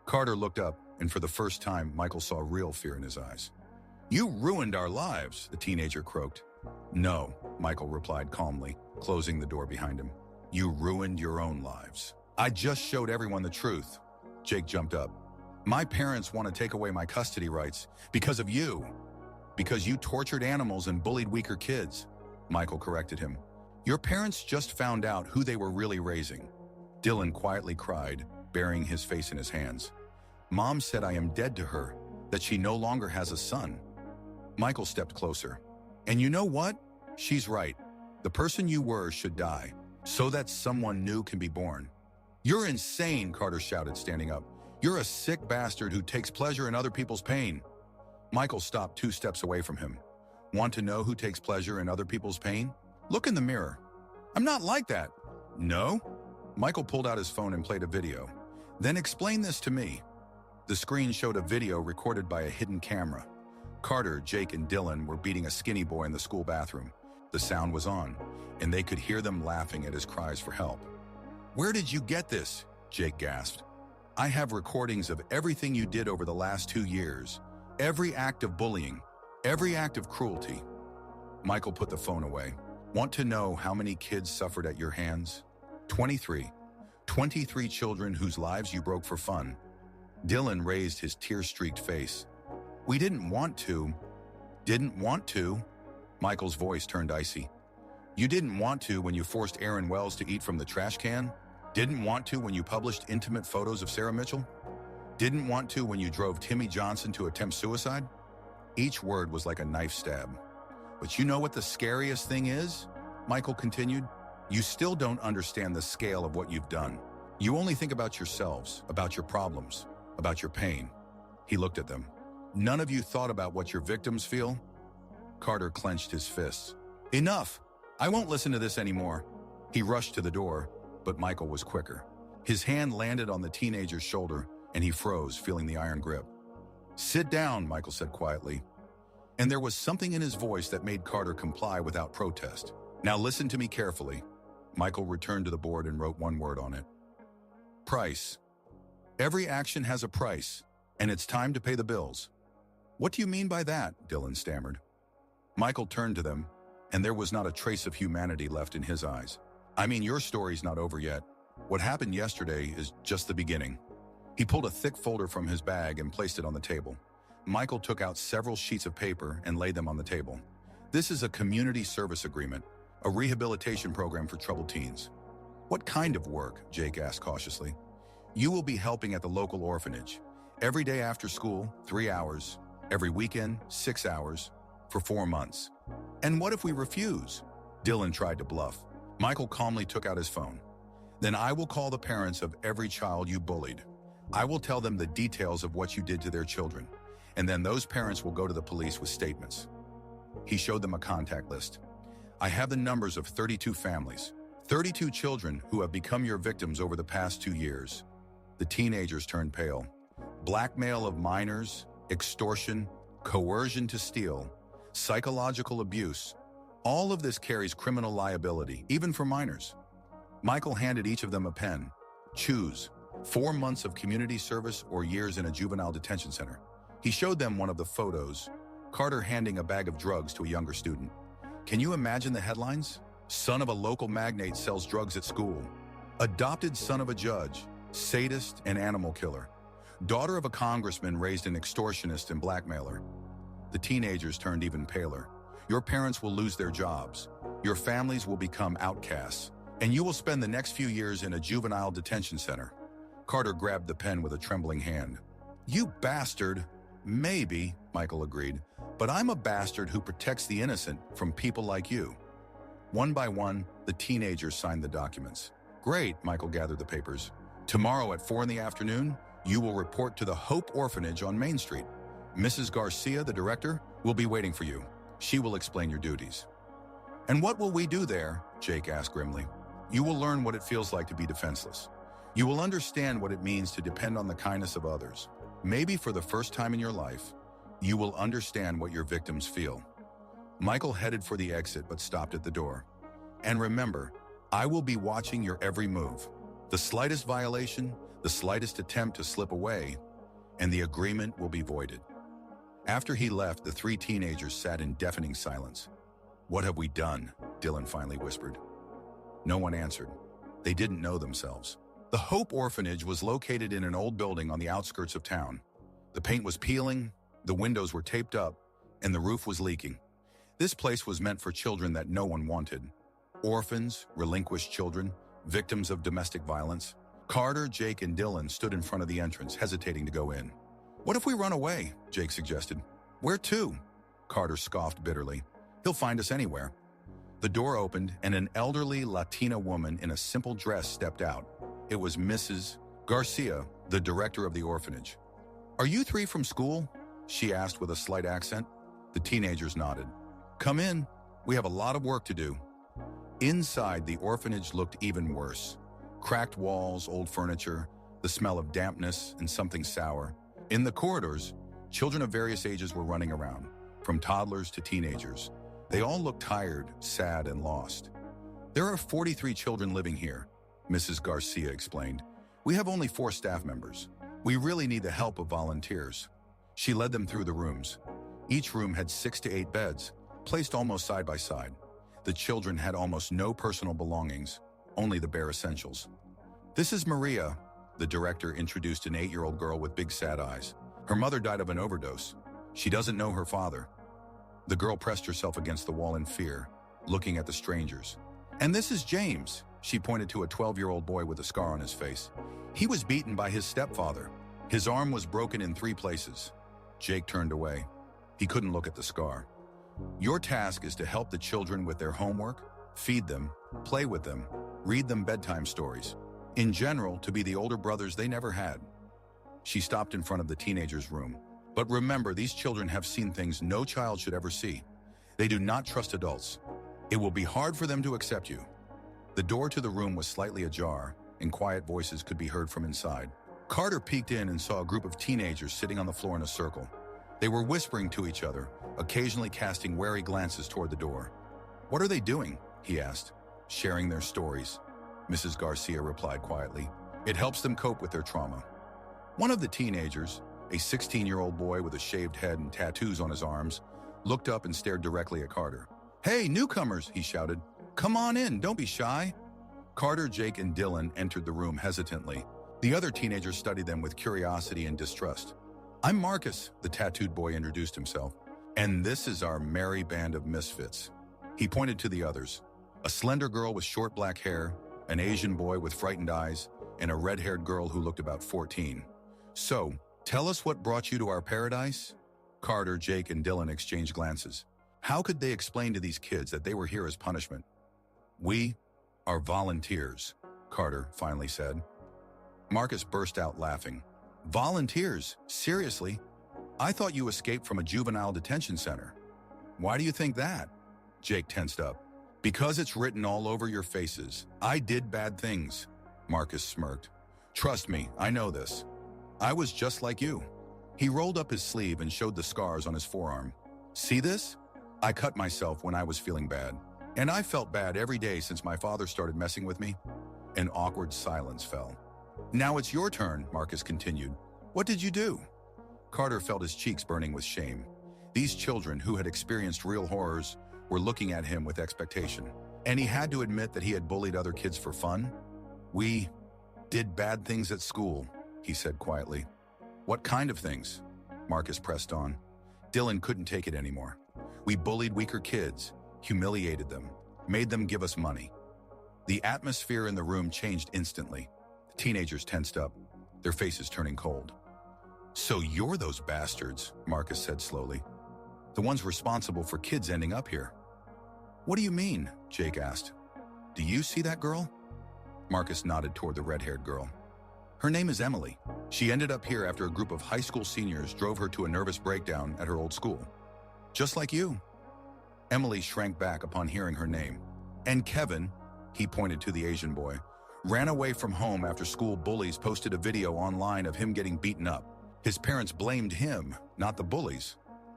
Speaker 1: Carter looked up, and for the first time, Michael saw real fear in his eyes. You ruined our lives, the teenager croaked. No, Michael replied calmly, closing the door behind him. You ruined your own lives. I just showed everyone the truth. Jake jumped up. My parents want to take away my custody rights because of you. Because you tortured animals and bullied weaker kids. Michael corrected him. Your parents just found out who they were really raising. Dylan quietly cried, burying his face in his hands. Mom said I am dead to her, that she no longer has a son. Michael stepped closer. And you know what? She's right. The person you were should die, so that someone new can be born. You're insane, Carter shouted, standing up. You're a sick bastard who takes pleasure in other people's pain. Michael stopped 2 steps away from him. Want to know who takes pleasure in other people's pain? Look in the mirror. I'm not like that. No? Michael pulled out his phone and played a video. Then explain this to me. The screen showed a video recorded by a hidden camera. Carter, Jake, and Dylan were beating a skinny boy in the school bathroom. The sound was on, and they could hear them laughing at his cries for help. Where did you get this? Jake gasped. I have recordings of everything you did over the last 2 years. Every act of bullying, every act of cruelty. Michael put the phone away. Want to know how many kids suffered at your hands? 23. 23 children whose lives you broke for fun. Dylan raised his tear-streaked face. We didn't want to. Didn't want to. Michael's voice turned icy. You didn't want to when you forced Aaron Wells to eat from the trash can? Didn't want to when you published intimate photos of Sarah Mitchell? Didn't want to when you drove Timmy Johnson to attempt suicide? Each word was like a knife stab. But you know what the scariest thing is? Michael continued. You still don't understand the scale of what you've done. You only think about yourselves, about your problems, about your pain. He looked at them. None of you thought about what your victims feel? Carter clenched his fists. Enough! I won't listen to this anymore. He rushed to the door, but Michael was quicker. His hand landed on the teenager's shoulder, and he froze, feeling the iron grip. Sit down, Michael said quietly. And there was something in his voice that made Carter comply without protest. Now listen to me carefully. Michael returned to the board and wrote one word on it. Price. Every action has a price, and it's time to pay the bills. What do you mean by that? Dylan stammered. Michael turned to them, and there was not a trace of humanity left in his eyes. I mean, your story's not over yet. What happened yesterday is just the beginning. He pulled a thick folder from his bag and placed it on the table. Michael took out several sheets of paper and laid them on the table. This is a community service agreement, a rehabilitation program for troubled teens. What kind of work? Jake asked cautiously. You will be helping at the local orphanage. Every day after school, 3 hours. Every weekend, 6 hours. For 4 months. And what if we refuse? Dylan tried to bluff. Michael calmly took out his phone. Then I will call the parents of every child you bullied. I will tell them the details of what you did to their children. And then those parents will go to the police with statements. He showed them a contact list. I have the numbers of 32 families, 32 children who have become your victims over the past 2 years. The teenagers turned pale. Blackmail of minors, extortion, coercion to steal, psychological abuse. All of this carries criminal liability, even for minors. Michael handed each of them a pen. Choose 4 months of community service or years in a juvenile detention center. He showed them one of the photos, Carter handing a bag of drugs to a younger student. Can you imagine the headlines? Son of a local magnate sells drugs at school. Adopted son of a judge, sadist and animal killer. Daughter of a congressman raised an extortionist and blackmailer. The teenagers turned even paler. Your parents will lose their jobs. Your families will become outcasts. And you will spend the next few years in a juvenile detention center. Carter grabbed the pen with a trembling hand. You bastard. Maybe, Michael agreed, but I'm a bastard who protects the innocent from people like you. One by one, the teenagers signed the documents. Great, Michael gathered the papers. Tomorrow at 4 in the afternoon, you will report to the Hope Orphanage on Main Street. Mrs. Garcia, the director, will be waiting for you. She will explain your duties. And what will we do there? Jake asked grimly. You will learn what it feels like to be defenseless. You will understand what it means to depend on the kindness of others. Maybe for the first time in your life, you will understand what your victims feel. Michael headed for the exit but stopped at the door. And remember, I will be watching your every move. The slightest violation, the slightest attempt to slip away, and the agreement will be voided. After he left, the 3 teenagers sat in deafening silence. What have we done? Dylan finally whispered. No one answered. They didn't know themselves. The Hope Orphanage was located in an old building on the outskirts of town. The paint was peeling, the windows were taped up, and the roof was leaking. This place was meant for children that no one wanted. Orphans, relinquished children, victims of domestic violence. Carter, Jake, and Dylan stood in front of the entrance, hesitating to go in. What if we run away? Jake suggested. Where to? Carter scoffed bitterly. He'll find us anywhere. The door opened, and an elderly Latina woman in a simple dress stepped out. It was Mrs. Garcia, the director of the orphanage. Are you 3 from school? She asked with a slight accent. The teenagers nodded. Come in. We have a lot of work to do. Inside, the orphanage looked even worse. Cracked walls, old furniture, the smell of dampness and something sour. In the corridors, children of various ages were running around, from toddlers to teenagers. They all looked tired, sad, and lost. There are 43 children living here, Mrs. Garcia explained. We have only 4 staff members. We really need the help of volunteers. She led them through the rooms. Each room had 6 to 8 beds, placed almost side by side. The children had almost no personal belongings, only the bare essentials. This is Maria, the director introduced an 8-year-old girl with big sad eyes. Her mother died of an overdose. She doesn't know her father. The girl pressed herself against the wall in fear, looking at the strangers. And this is James. She pointed to a 12-year-old boy with a scar on his face. He was beaten by his stepfather. His arm was broken in 3 places. Jake turned away. He couldn't look at the scar. Your task is to help the children with their homework, feed them, play with them, read them bedtime stories. In general, to be the older brothers they never had. She stopped in front of the teenager's room. But remember, these children have seen things no child should ever see. They do not trust adults. It will be hard for them to accept you. The door to the room was slightly ajar, and quiet voices could be heard from inside. Carter peeked in and saw a group of teenagers sitting on the floor in a circle. They were whispering to each other, occasionally casting wary glances toward the door. "What are they doing?" he asked. "Sharing their stories," Mrs. Garcia replied quietly. "It helps them cope with their trauma." One of the teenagers, a 16-year-old boy with a shaved head and tattoos on his arms, looked up and stared directly at Carter. "Hey, newcomers," he shouted. "Come on in, don't be shy." Carter, Jake, and Dylan entered the room hesitantly. The other teenagers studied them with curiosity and distrust. "I'm Marcus," the tattooed boy introduced himself. "And this is our merry band of misfits." He pointed to the others. A slender girl with short black hair, an Asian boy with frightened eyes, and a red-haired girl who looked about 14. "So, tell us what brought you to our paradise?" Carter, Jake, and Dylan exchanged glances. How could they explain to these kids that they were here as punishment? "We are volunteers," Carter finally said. Marcus burst out laughing. "Volunteers? Seriously? I thought you escaped from a juvenile detention center." "Why do you think that?" Jake tensed up. "Because it's written all over your faces. I did bad things," Marcus smirked. "Trust me, I know this. I was just like you." He rolled up his sleeve and showed the scars on his forearm. "See this? I cut myself when I was feeling bad. And I felt bad every day since my father started messing with me." An awkward silence fell. "Now it's your turn," Marcus continued. "What did you do?" Carter felt his cheeks burning with shame. These children, who had experienced real horrors, were looking at him with expectation. And he had to admit that he had bullied other kids for fun. "We did bad things at school," he said quietly. "What kind of things?" Marcus pressed on. Dylan couldn't take it anymore. "We bullied weaker kids, humiliated them, made them give us money." The atmosphere in the room changed instantly. The teenagers tensed up, their faces turning cold. "So you're those bastards," Marcus said slowly. "The ones responsible for kids ending up here." "What do you mean?" Jake asked. "Do you see that girl?" Marcus nodded toward the red-haired girl. "Her name is Emily. She ended up here after a group of high school seniors drove her to a nervous breakdown at her old school. Just like you." Emily shrank back upon hearing her name. "And Kevin," he pointed to the Asian boy, "ran away from home after school bullies posted a video online of him getting beaten up. His parents blamed him, not the bullies."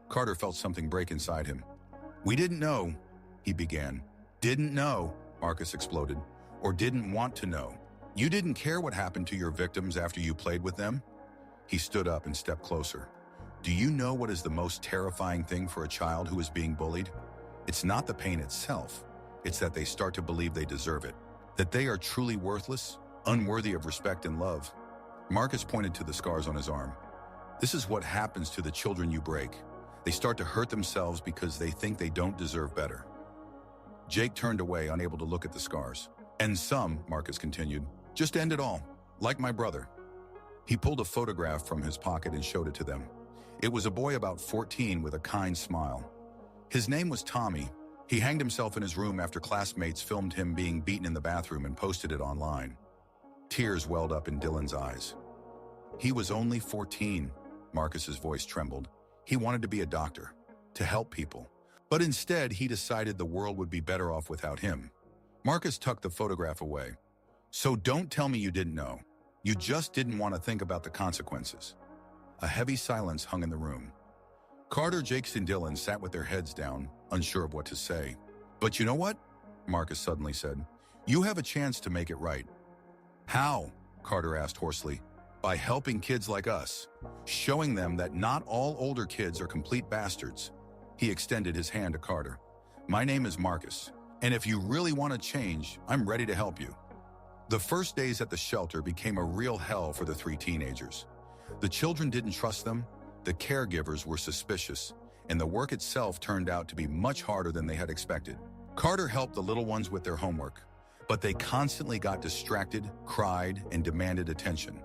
Speaker 1: Carter felt something break inside him. "We didn't know," he began. "Didn't know," Marcus exploded, "or didn't want to know. You didn't care what happened to your victims after you played with them?" He stood up and stepped closer. "Do you know what is the most terrifying thing for a child who is being bullied? It's not the pain itself. It's that they start to believe they deserve it, that they are truly worthless, unworthy of respect and love." Marcus pointed to the scars on his arm. "This is what happens to the children you break. They start to hurt themselves because they think they don't deserve better." Jake turned away, unable to look at the scars. "And some," Marcus continued, "just end it all, like my brother." He pulled a photograph from his pocket and showed it to them. It was a boy about 14 with a kind smile. His name was Tommy. He hanged himself in his room after classmates filmed him being beaten in the bathroom and posted it online. Tears welled up in Dylan's eyes. He was only 14. Marcus's voice trembled. He wanted to be a doctor, to help people. But instead, he decided the world would be better off without him. Marcus tucked the photograph away. "So don't tell me you didn't know. You just didn't want to think about the consequences." A heavy silence hung in the room. Carter, Jake, and Dylan sat with their heads down, unsure of what to say. "But you know what?" Marcus suddenly said. "You have a chance to make it right." "How?" Carter asked hoarsely. "By helping kids like us, showing them that not all older kids are complete bastards." He extended his hand to Carter. "My name is Marcus, and if you really want to change, I'm ready to help you." The first days at the shelter became a real hell for the 3 teenagers. The children didn't trust them, the caregivers were suspicious, and the work itself turned out to be much harder than they had expected. Carter helped the little ones with their homework, but they constantly got distracted, cried, and demanded attention.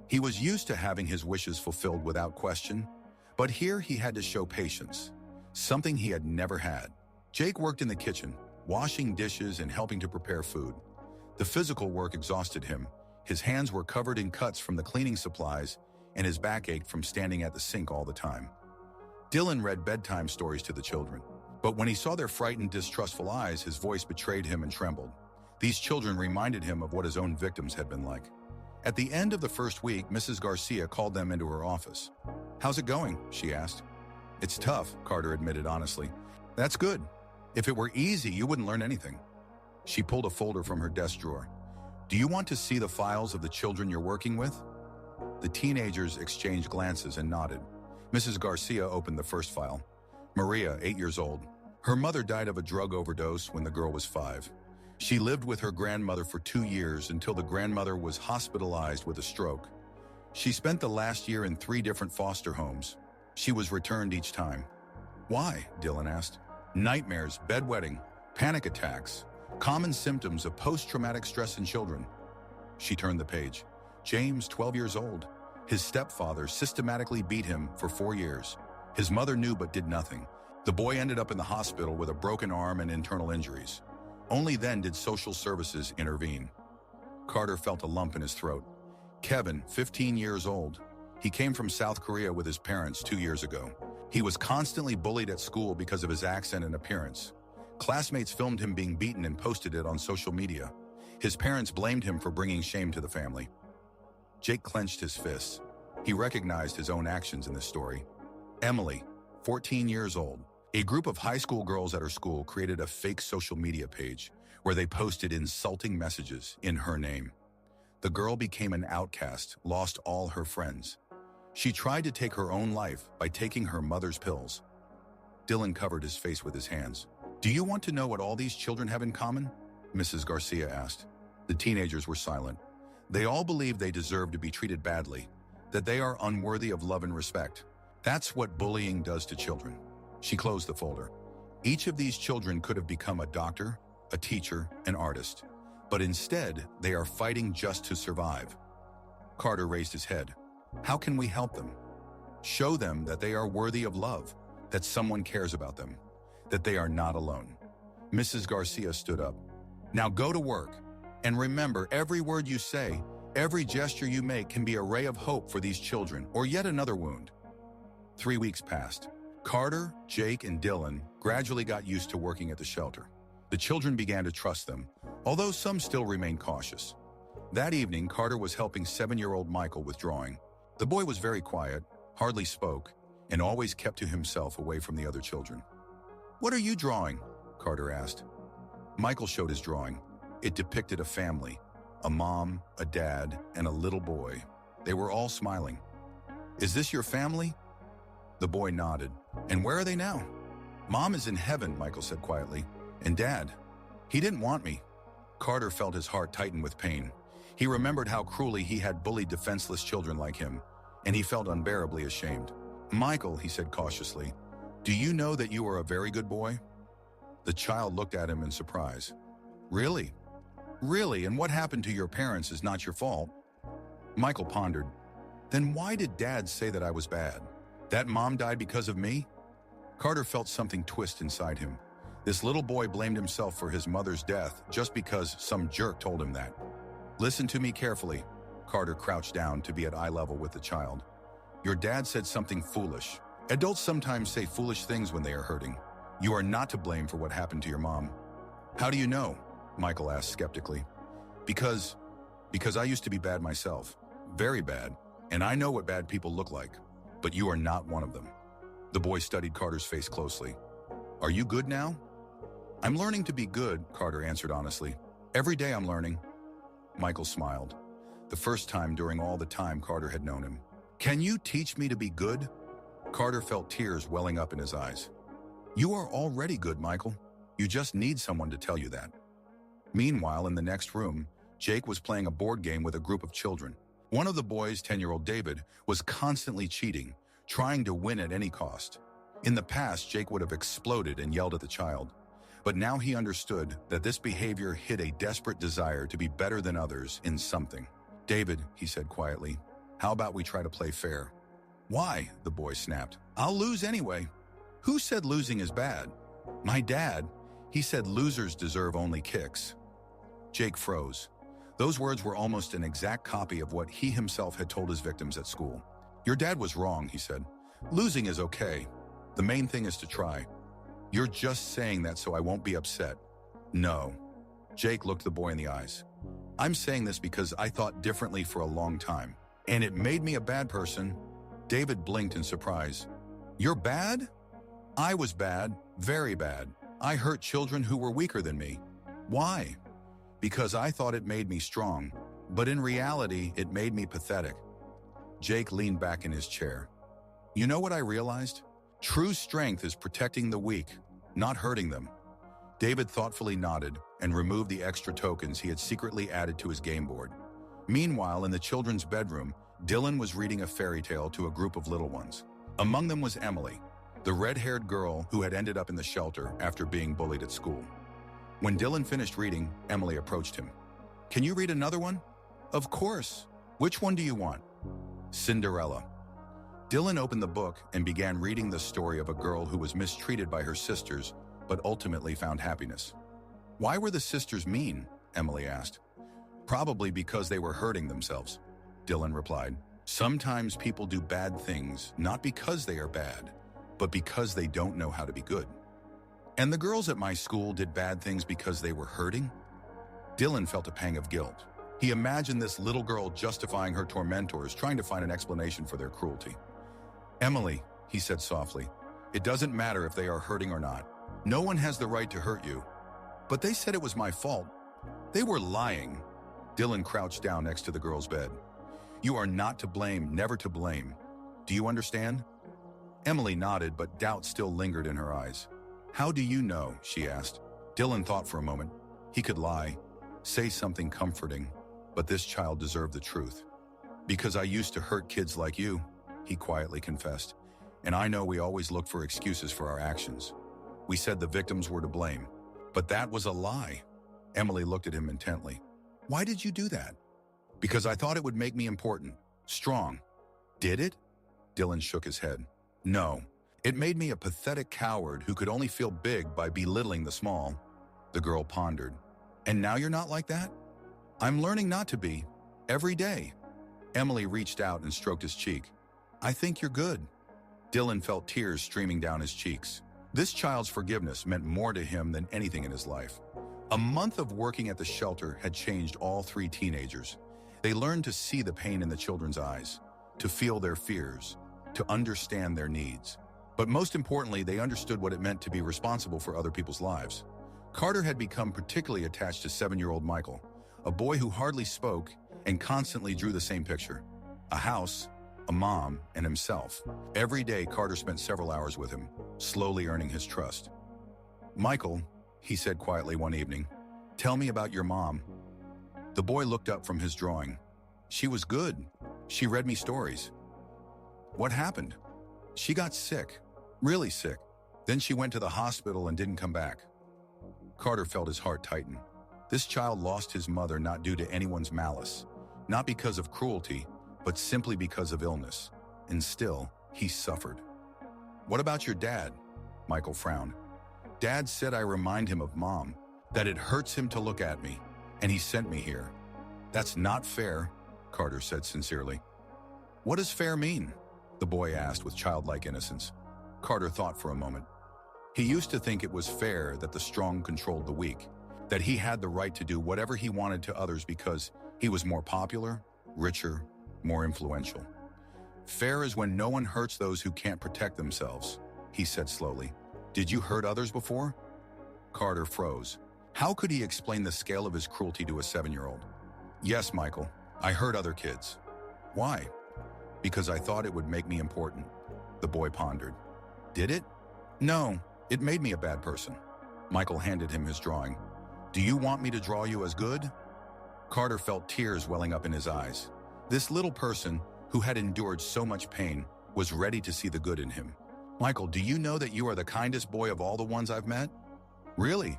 Speaker 1: He was used to having his wishes fulfilled without question, but here he had to show patience, something he had never had. Jake worked in the kitchen, washing dishes and helping to prepare food. The physical work exhausted him. His hands were covered in cuts from the cleaning supplies, and his back ached from standing at the sink all the time. Dylan read bedtime stories to the children, but when he saw their frightened, distrustful eyes, his voice betrayed him and trembled. These children reminded him of what his own victims had been like. At the end of the first week, Mrs. Garcia called them into her office. "How's it going?" she asked. "It's tough," Carter admitted honestly. "That's good. If it were easy, you wouldn't learn anything." She pulled a folder from her desk drawer. "Do you want to see the files of the children you're working with?" The teenagers exchanged glances and nodded. Mrs. Garcia opened the first file. Maria, 8 years old. Her mother died of a drug overdose when the girl was 5. She lived with her grandmother for 2 years until the grandmother was hospitalized with a stroke. She spent the last year in 3 different foster homes. She was returned each time. "Why?" Dylan asked. "Nightmares, bedwetting, panic attacks, common symptoms of post-traumatic stress in children." She turned the page. James, 12 years old. His stepfather systematically beat him for 4 years. His mother knew but did nothing. The boy ended up in the hospital with a broken arm and internal injuries. Only then did social services intervene. Carter felt a lump in his throat. Kevin, 15 years old. He came from South Korea with his parents 2 years ago. He was constantly bullied at school because of his accent and appearance. Classmates filmed him being beaten and posted it on social media. His parents blamed him for bringing shame to the family. Jake clenched his fists. He recognized his own actions in this story. Emily, 14 years old. A group of high school girls at her school created a fake social media page where they posted insulting messages in her name. The girl became an outcast, lost all her friends. She tried to take her own life by taking her mother's pills. Dylan covered his face with his hands. "Do you want to know what all these children have in common?" Mrs. Garcia asked. The teenagers were silent. They all believe they deserve to be treated badly, that they are unworthy of love and respect. That's what bullying does to children. She closed the folder. Each of these children could have become a doctor, a teacher, an artist. But instead, they are fighting just to survive. Carter raised his head. "How can we help them?" "Show them that they are worthy of love, that someone cares about them, that they are not alone." Mrs. Garcia stood up. "Now go to work. And remember, every word you say, every gesture you make can be a ray of hope for these children or yet another wound." 3 weeks passed. Carter, Jake, and Dylan gradually got used to working at the shelter. The children began to trust them, although some still remained cautious. That evening, Carter was helping 7-year-old Michael with drawing. The boy was very quiet, hardly spoke, and always kept to himself away from the other children. "What are you drawing?" Carter asked. Michael showed his drawing. It depicted a family, a mom, a dad, and a little boy. They were all smiling. "Is this your family?" The boy nodded. "And where are they now?" "Mom is in heaven," Michael said quietly. "And Dad? He didn't want me." Carter felt his heart tighten with pain. He remembered how cruelly he had bullied defenseless children like him, and he felt unbearably ashamed. "Michael," he said cautiously, "do you know that you are a very good boy?" The child looked at him in surprise. "Really? Really? And what happened to your parents is not your fault?" Michael pondered. "Then why did Dad say that I was bad? That mom died because of me?" Carter felt something twist inside him. This little boy blamed himself for his mother's death just because some jerk told him that. "Listen to me carefully." Carter crouched down to be at eye level with the child. "Your dad said something foolish. Adults sometimes say foolish things when they are hurting. You are not to blame for what happened to your mom." "How do you know?" Michael asked skeptically. Because I used to be bad myself. Very bad. And I know what bad people look like. But you are not one of them." The boy studied Carter's face closely. "Are you good now?" "I'm learning to be good," Carter answered honestly. "Every day I'm learning." Michael smiled. The first time during all the time Carter had known him. "Can you teach me to be good?" Carter felt tears welling up in his eyes. "You are already good, Michael. You just need someone to tell you that." Meanwhile, in the next room, Jake was playing a board game with a group of children. One of the boys, 10-year-old David, was constantly cheating, trying to win at any cost. In the past, Jake would have exploded and yelled at the child. But now he understood that this behavior hid a desperate desire to be better than others in something. "David," he said quietly, How about we try to play fair? Why? The boy snapped. I'll lose anyway. Who said losing is bad? My dad. He said losers deserve only kicks. Jake froze. Those words were almost an exact copy of what he himself had told his victims at school. Your dad was wrong, he said. Losing is okay. The main thing is to try. You're just saying that so I won't be upset. No. Jake looked the boy in the eyes. I'm saying this because I thought differently for a long time, and it made me a bad person. David blinked in surprise. You're bad? I was bad, very bad. I hurt children who were weaker than me. Why? Because I thought it made me strong, but in reality, it made me pathetic. Jake leaned back in his chair. You know what I realized? True strength is protecting the weak, not hurting them. David thoughtfully nodded and removed the extra tokens he had secretly added to his game board. Meanwhile, in the children's bedroom, Dylan was reading a fairy tale to a group of little ones. Among them was Emily, the red-haired girl who had ended up in the shelter after being bullied at school. When Dylan finished reading, Emily approached him. Can you read another one? Of course. Which one do you want? Cinderella. Dylan opened the book and began reading the story of a girl who was mistreated by her sisters, but ultimately found happiness. Why were the sisters mean? Emily asked. Probably because they were hurting themselves, Dylan replied. Sometimes people do bad things not because they are bad, but because they don't know how to be good. And the girls at my school did bad things because they were hurting? Dylan felt a pang of guilt. He imagined this little girl justifying her tormentors, trying to find an explanation for their cruelty. Emily, he said softly, it doesn't matter if they are hurting or not. No one has the right to hurt you. But they said it was my fault. They were lying. Dylan crouched down next to the girl's bed. You are not to blame, never to blame. Do you understand? Emily nodded, but doubt still lingered in her eyes. How do you know? She asked. Dylan thought for a moment. He could lie, say something comforting, but this child deserved the truth. Because I used to hurt kids like you, he quietly confessed. And I know we always look for excuses for our actions. We said the victims were to blame, but that was a lie. Emily looked at him intently. Why did you do that? Because I thought it would make me important, strong. Did it? Dylan shook his head. No, it made me a pathetic coward who could only feel big by belittling the small. The girl pondered. And now you're not like that? I'm learning not to be, every day. Emily reached out and stroked his cheek. I think you're good. Dylan felt tears streaming down his cheeks. This child's forgiveness meant more to him than anything in his life. A month of working at the shelter had changed all three teenagers. They learned to see the pain in the children's eyes, to feel their fears, to understand their needs. But most importantly, they understood what it meant to be responsible for other people's lives. Carter had become particularly attached to 7-year-old Michael, a boy who hardly spoke and constantly drew the same picture. A house, a mom, and himself. Every day, Carter spent several hours with him, slowly earning his trust. Michael, he said quietly one evening, tell me about your mom. The boy looked up from his drawing. She was good. She read me stories. What happened? She got sick, really sick. Then she went to the hospital and didn't come back. Carter felt his heart tighten. This child lost his mother not due to anyone's malice, not because of cruelty, but simply because of illness. And still, he suffered. What about your dad? Michael frowned. Dad said I remind him of Mom, that it hurts him to look at me, and he sent me here. That's not fair, Carter said sincerely. What does fair mean? The boy asked with childlike innocence. Carter thought for a moment. He used to think it was fair that the strong controlled the weak, that he had the right to do whatever he wanted to others because he was more popular, richer, more influential. Fair is when no one hurts those who can't protect themselves, he said slowly. Did you hurt others before? Carter froze. How could he explain the scale of his cruelty to a 7-year-old? Yes, Michael, I hurt other kids. Why? Because I thought it would make me important, the boy pondered. Did it? No, it made me a bad person. Michael handed him his drawing. Do you want me to draw you as good? Carter felt tears welling up in his eyes. This little person, who had endured so much pain, was ready to see the good in him. Michael, do you know that you are the kindest boy of all the ones I've met? Really?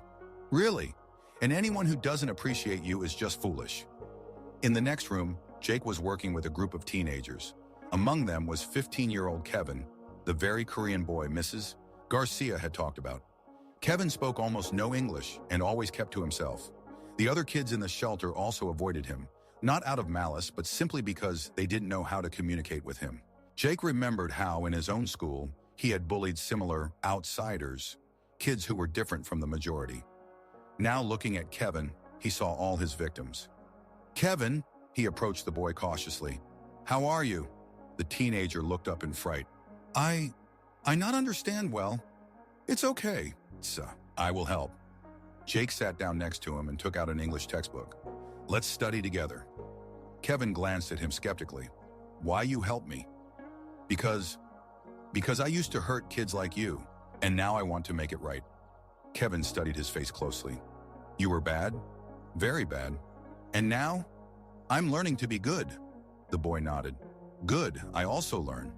Speaker 1: Really? And anyone who doesn't appreciate you is just foolish. In the next room, Jake was working with a group of teenagers. Among them was 15-year-old Kevin, the very Korean boy Mrs. Garcia had talked about. Kevin spoke almost no English and always kept to himself. The other kids in the shelter also avoided him, not out of malice, but simply because they didn't know how to communicate with him. Jake remembered how, in his own school, he had bullied similar outsiders, kids who were different from the majority. Now, looking at Kevin, he saw all his victims. "Kevin," he approached the boy cautiously. "How are you?" The teenager looked up in fright. I not understand well." "It's okay. I will help." Jake sat down next to him and took out an English textbook. "Let's study together." Kevin glanced at him skeptically. "Why you help me?" Because I used to hurt kids like you, and now I want to make it right." Kevin studied his face closely. "You were bad? Very bad. And now? I'm learning to be good." The boy nodded. "Good, I also learn."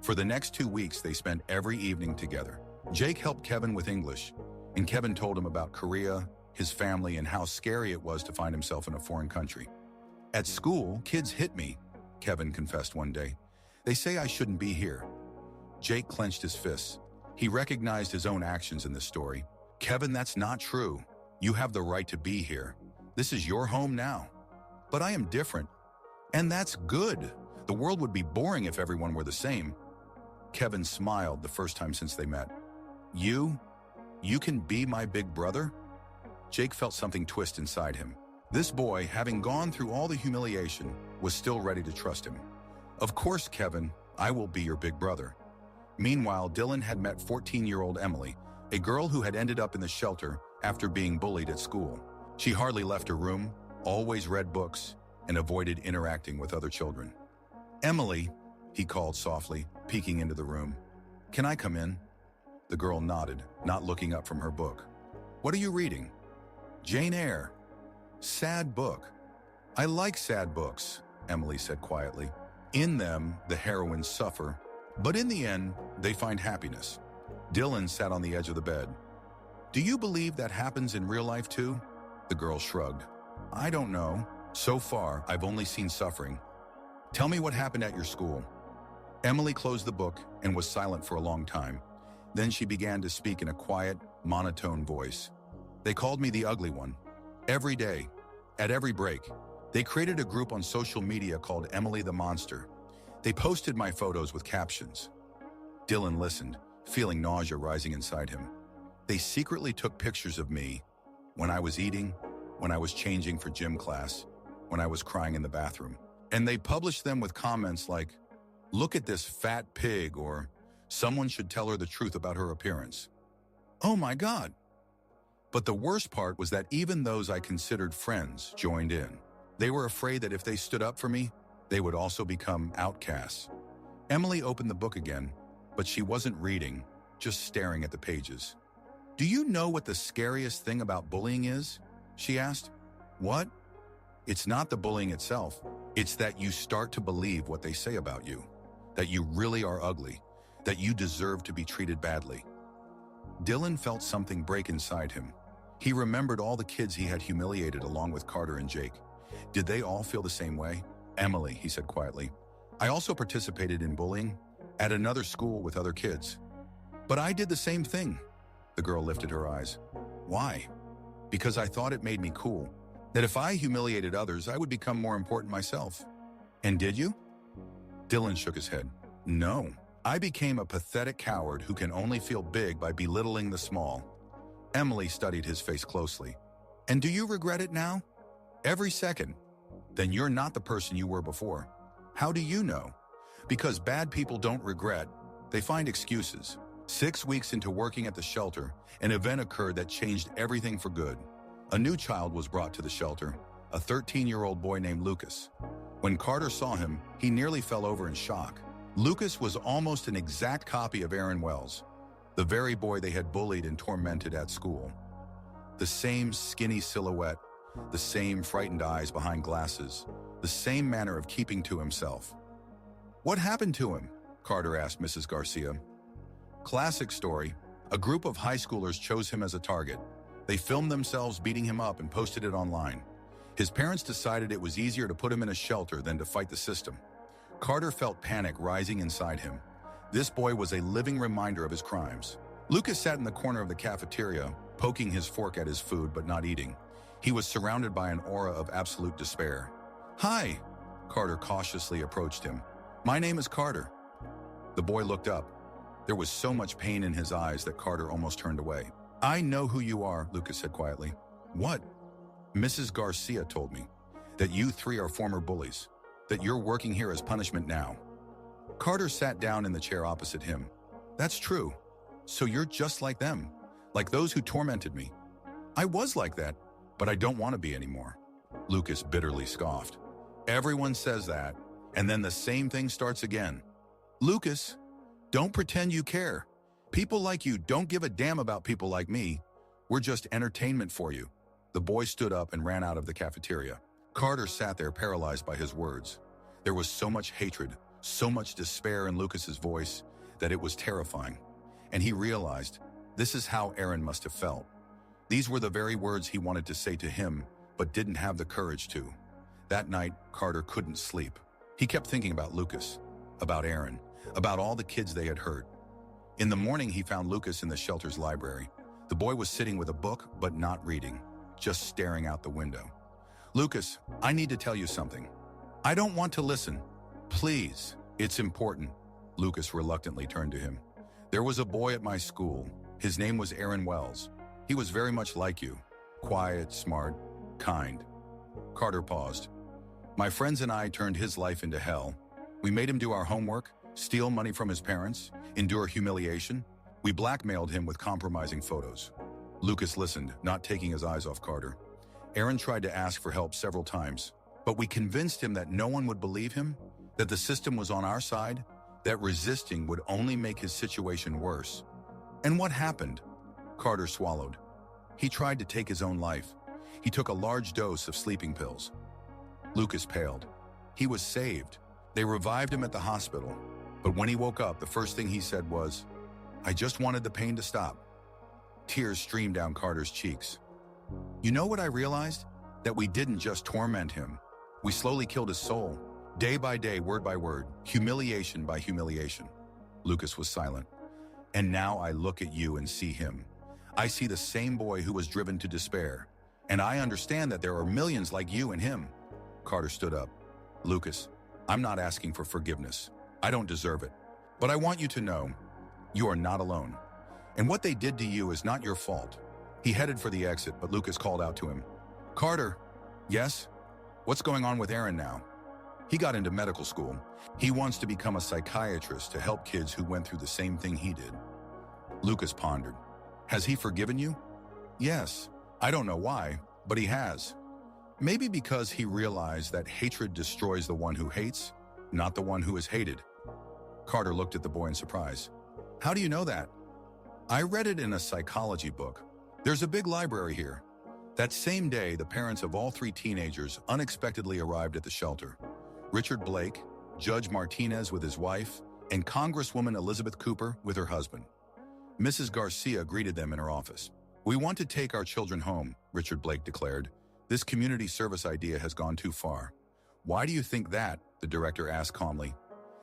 Speaker 1: For the next 2 weeks, they spent every evening together. Jake helped Kevin with English, and Kevin told him about Korea, his family, and how scary it was to find himself in a foreign country. "At school, kids hit me," Kevin confessed one day. "They say I shouldn't be here." Jake clenched his fists. He recognized his own actions in this story. "Kevin, that's not true. You have the right to be here. This is your home now." "But I am different. And that's good. The world would be boring if everyone were the same." Kevin smiled the first time since they met. You can be my big brother?" Jake felt something twist inside him. This boy, having gone through all the humiliation, was still ready to trust him. "Of course, Kevin, I will be your big brother." Meanwhile, Dylan had met 14-year-old Emily, a girl who had ended up in the shelter after being bullied at school. She hardly left her room, always read books, and avoided interacting with other children. "Emily," he called softly, peeking into the room. "Can I come in?" The girl nodded, not looking up from her book. "What are you reading?" "Jane Eyre. Sad book." "I like sad books," Emily said quietly. "In them, the heroines suffer, but in the end, they find happiness." Dylan sat on the edge of the bed. "Do you believe that happens in real life too?" The girl shrugged. "I don't know. So far, I've only seen suffering." "Tell me what happened at your school." Emily closed the book and was silent for a long time. Then she began to speak in a quiet, monotone voice. "They called me the ugly one. Every day, at every break. They created a group on social media called Emily the Monster. They posted my photos with captions." Dylan listened, feeling nausea rising inside him. "They secretly took pictures of me when I was eating, when I was changing for gym class, when I was crying in the bathroom. And they published them with comments like, 'Look at this fat pig,' or 'Someone should tell her the truth about her appearance.' Oh my God!" But the worst part was that even those I considered friends joined in. They were afraid that if they stood up for me, they would also become outcasts. Emily opened the book again, but she wasn't reading, just staring at the pages. "Do you know what the scariest thing about bullying is?" she asked. "What?" "It's not the bullying itself. It's that you start to believe what they say about you, that you really are ugly, that you deserve to be treated badly." Dylan felt something break inside him. He remembered all the kids he had humiliated along with Carter and Jake. Did they all feel the same way? "Emily," he said quietly, "I also participated in bullying at another school with other kids. But I did the same thing." The girl lifted her eyes. "Why?" "Because I thought it made me cool, that if I humiliated others, I would become more important myself." "And did you?" Dylan shook his head. "No. I became a pathetic coward who can only feel big by belittling the small." Emily studied his face closely. "And do you regret it now?" "Every second." "Then you're not the person you were before." "How do you know?" "Because bad people don't regret. They find excuses." 6 weeks into working at the shelter, an event occurred that changed everything for good. A new child was brought to the shelter, a 13-year-old boy named Lucas. When Carter saw him, he nearly fell over in shock. Lucas was almost an exact copy of Aaron Wells, the very boy they had bullied and tormented at school. The same skinny silhouette, the same frightened eyes behind glasses, the same manner of keeping to himself. "What happened to him?" Carter asked Mrs. Garcia. "Classic story. A group of high schoolers chose him as a target. They filmed themselves beating him up and posted it online. His parents decided it was easier to put him in a shelter than to fight the system. Carter felt panic rising inside him. This boy was a living reminder of his crimes. Lucas sat in the corner of the cafeteria, poking his fork at his food but not eating. He was surrounded by an aura of absolute despair. "Hi," Carter cautiously approached him. "My name is Carter." The boy looked up. There was so much pain in his eyes that Carter almost turned away. "I know who you are," Lucas said quietly. "What?" "Mrs. Garcia told me that you three are former bullies, that you're working here as punishment now." Carter sat down in the chair opposite him. "That's true. So you're just like them, like those who tormented me." "I was like that, but I don't want to be anymore." Lucas bitterly scoffed. "Everyone says that, and then the same thing starts again." "Lucas, don't pretend you care. People like you don't give a damn about people like me. We're just entertainment for you." The boy stood up and ran out of the cafeteria. Carter sat there paralyzed by his words. There was so much hatred, so much despair in Lucas's voice that it was terrifying. And he realized this is how Aaron must have felt. These were the very words he wanted to say to him, but didn't have the courage to. That night, Carter couldn't sleep. He kept thinking about Lucas, about Aaron, about all the kids they had hurt. In the morning, he found Lucas in the shelter's library. The boy was sitting with a book, but not reading, just staring out the window. "Lucas, I need to tell you something." "I don't want to listen." "Please, it's important." Lucas reluctantly turned to him. "There was a boy at my school. His name was Aaron Wells. He was very much like you. Quiet, smart, kind." Carter paused. "My friends and I turned his life into hell. We made him do our homework, steal money from his parents, endure humiliation. We blackmailed him with compromising photos." Lucas listened, not taking his eyes off Carter. "Aaron tried to ask for help several times, but we convinced him that no one would believe him, that the system was on our side, that resisting would only make his situation worse." "And what happened?" Carter swallowed. "He tried to take his own life. He took a large dose of sleeping pills." Lucas paled. He was saved. They revived him at the hospital. But when he woke up, the first thing he said was, "I just wanted the pain to stop." Tears streamed down Carter's cheeks. "You know what I realized? That we didn't just torment him. We slowly killed his soul, day by day, word by word, humiliation by humiliation." Lucas was silent. "And now I look at you and see him. I see the same boy who was driven to despair. And I understand that there are millions like you and him." Carter stood up. "Lucas, I'm not asking for forgiveness. I don't deserve it. But I want you to know, you are not alone. And what they did to you is not your fault." He headed for the exit, but Lucas called out to him. "Carter." "Yes? What's going on with Aaron now?" "He got into medical school. He wants to become a psychiatrist to help kids who went through the same thing he did." Lucas pondered. "Has he forgiven you?" "Yes. I don't know why, but he has. Maybe because he realized that hatred destroys the one who hates, not the one who is hated." Carter looked at the boy in surprise. "How do you know that?" "I read it in a psychology book. There's a big library here." That same day, the parents of all three teenagers unexpectedly arrived at the shelter. Richard Blake, Judge Martinez with his wife, and Congresswoman Elizabeth Cooper with her husband. Mrs. Garcia greeted them in her office. "We want to take our children home," Richard Blake declared. "This community service idea has gone too far." "Why do you think that?" the director asked calmly.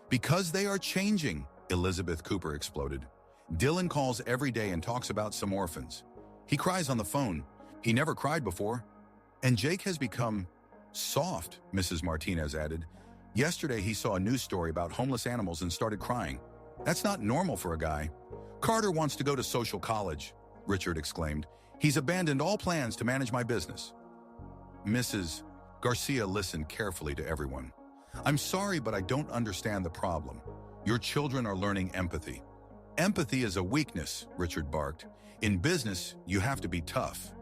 Speaker 1: "Because they are changing," Elizabeth Cooper exploded. "Dylan calls every day and talks about some orphans. He cries on the phone. He never cried before. And Jake has become soft," Mrs. Martinez added. "Yesterday he saw a news story about homeless animals and started crying. That's not normal for a guy." "Carter wants to go to social college," Richard exclaimed. "He's abandoned all plans to manage my business." Mrs. Garcia listened carefully to everyone. "I'm sorry, but I don't understand the problem. Your children are learning empathy." "Empathy is a weakness," Richard barked. "In business, you have to be tough.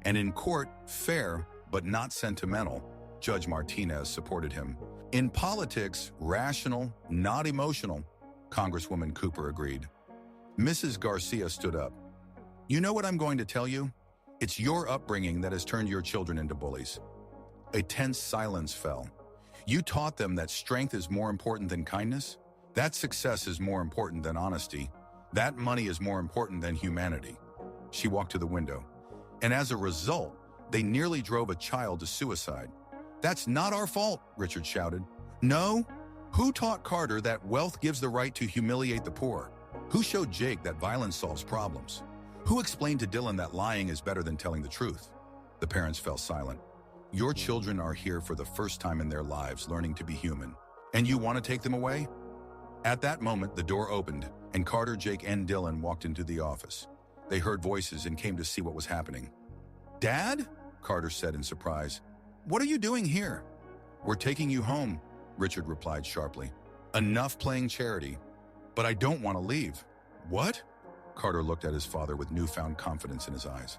Speaker 1: And in court, fair, but not sentimental." Judge Martinez supported him. "In politics, rational, not emotional," Congresswoman Cooper agreed. Mrs. Garcia stood up. "You know what I'm going to tell you? It's your upbringing that has turned your children into bullies." A tense silence fell. "You taught them that strength is more important than kindness, that success is more important than honesty, that money is more important than humanity." She walked to the window. "And as a result, They nearly drove a child to suicide. That's not our fault, Richard shouted. No? Who taught Carter that wealth gives the right to humiliate the poor? Who showed Jake that violence solves problems? Who explained to Dylan that lying is better than telling the truth? The parents fell silent. Your children are here for the first time in their lives learning to be human, and you want to take them away? At that moment, the door opened, and Carter, Jake, and Dylan walked into the office. They heard voices and came to see what was happening. Dad? Carter said in surprise. What are you doing here? We're taking you home, Richard replied sharply. Enough playing charity. But I don't want to leave. What? Carter looked at his father with newfound confidence in his eyes.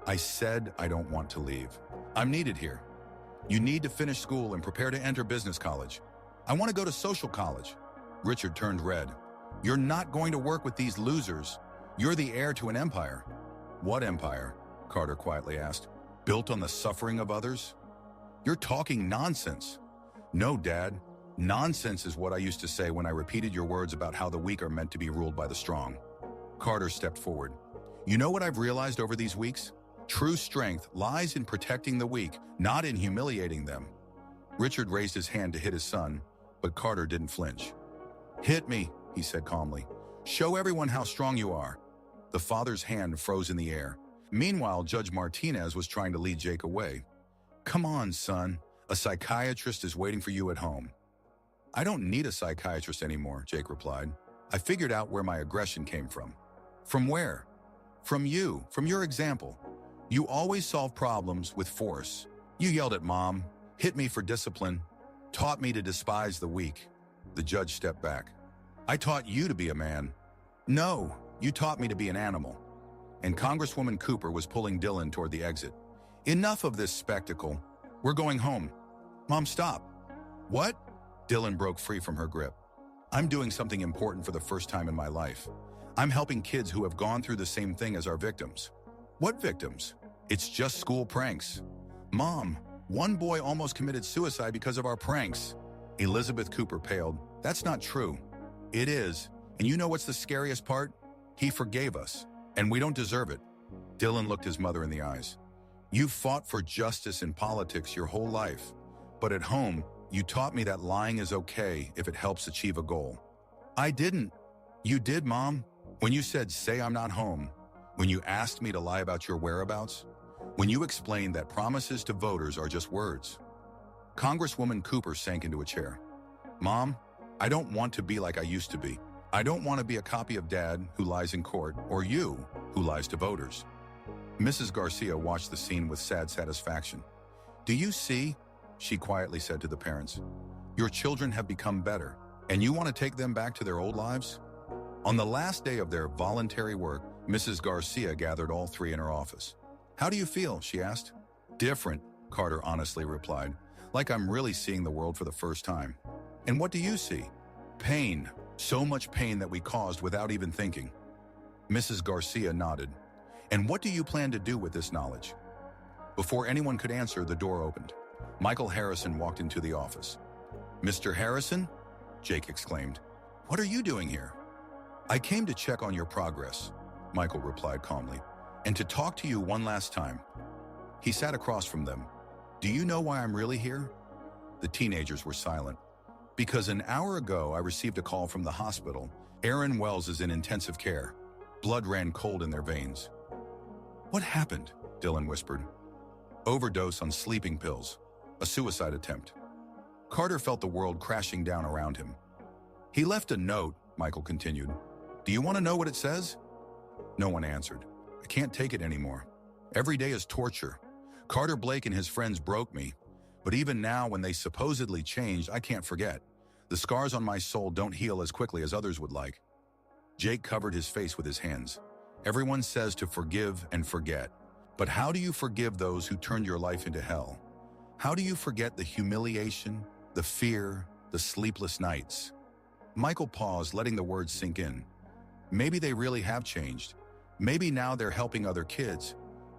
Speaker 1: I said I don't want to leave. I'm needed here. You need to finish school and prepare to enter business college. I want to go to social college. Richard turned red. You're not going to work with these losers. You're the heir to an empire. What empire? Carter quietly asked. Built on the suffering of others? You're talking nonsense. No, Dad. Nonsense is what I used to say when I repeated your words about how the weak are meant to be ruled by the strong. Carter stepped forward. You know what I've realized over these weeks? True strength lies in protecting the weak, not in humiliating them. Richard raised his hand to hit his son, but Carter didn't flinch. Hit me, he said calmly. Show everyone how strong you are. The father's hand froze in the air. Meanwhile, Judge Martinez was trying to lead Jake away. Come on, son. A psychiatrist is waiting for you at home. I don't need a psychiatrist anymore, Jake replied. I figured out where my aggression came from. From where? From you, from your example. You always solve problems with force. You yelled at Mom, hit me for discipline, taught me to despise the weak. The judge stepped back. I taught you to be a man. No, you taught me to be an animal. And Congresswoman Cooper was pulling Dylan toward the exit. Enough of this spectacle. We're going home. Mom, stop. What? Dylan broke free from her grip. I'm doing something important for the first time in my life. I'm helping kids who have gone through the same thing as our victims. What victims? It's just school pranks. Mom, one boy almost committed suicide because of our pranks. Elizabeth Cooper paled. That's not true. It is. And you know what's the scariest part? He forgave us, and we don't deserve it. Dylan looked his mother in the eyes. You fought for justice in politics your whole life, but at home, you taught me that lying is okay if it helps achieve a goal. I didn't. You did, Mom. When you said, say I'm not home, when you asked me to lie about your whereabouts, when you explained that promises to voters are just words. Congresswoman Cooper sank into a chair. Mom, I don't want to be like I used to be. I don't want to be a copy of Dad who lies in court or you who lies to voters. Mrs. Garcia watched the scene with sad satisfaction. Do you see? She quietly said to the parents. Your children have become better, and you want to take them back to their old lives? On the last day of their voluntary work, Mrs. Garcia gathered all three in her office. How do you feel? She asked. Different, Carter honestly replied, like I'm really seeing the world for the first time. And what do you see? Pain. So much pain that we caused without even thinking. Mrs. Garcia nodded. And what do you plan to do with this knowledge? Before anyone could answer, the door opened. Michael Harrison walked into the office. Mr. Harrison? Jake exclaimed. What are you doing here? I came to check on your progress, Michael replied calmly, and to talk to you one last time. He sat across from them. Do you know why I'm really here? The teenagers were silent. Because an hour ago, I received a call from the hospital. Aaron Wells is in intensive care. Blood ran cold in their veins. What happened? Dylan whispered. Overdose on sleeping pills. A suicide attempt. Carter felt the world crashing down around him. He left a note, Michael continued. Do you want to know what it says? No one answered. I can't take it anymore. Every day is torture. Carter Blake and his friends broke me. But even now, when they supposedly changed, I can't forget. The scars on my soul don't heal as quickly as others would like. Jake covered his face with his hands. Everyone says to forgive and forget. But how do you forgive those who turned your life into hell? How do you forget the humiliation, the fear, the sleepless nights? Michael paused, letting the words sink in. Maybe they really have changed. Maybe now they're helping other kids.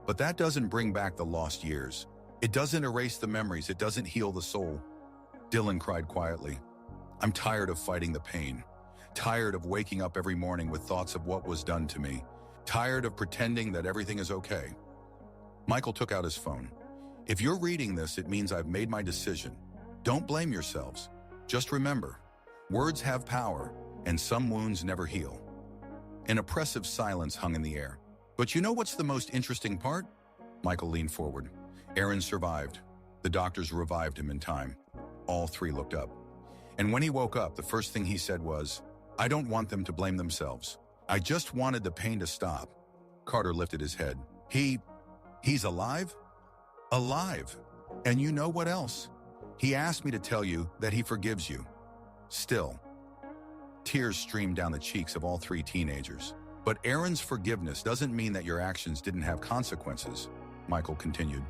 Speaker 1: But that doesn't bring back the lost years. It doesn't erase the memories. It doesn't heal the soul. Dylan cried quietly. I'm tired of fighting the pain. Tired of waking up every morning with thoughts of what was done to me. Tired of pretending that everything is okay. Michael took out his phone. If you're reading this, it means I've made my decision. Don't blame yourselves. Just remember, words have power, and some wounds never heal. An oppressive silence hung in the air. But you know what's the most interesting part? Michael leaned forward. Aaron survived. The doctors revived him in time. All three looked up. And when he woke up, the first thing he said was, I don't want them to blame themselves. I just wanted the pain to stop. Carter lifted his head. He's alive? Alive. And you know what else? He asked me to tell you that he forgives you. Still. Tears streamed down the cheeks of all three teenagers. But Aaron's forgiveness doesn't mean that your actions didn't have consequences, Michael continued.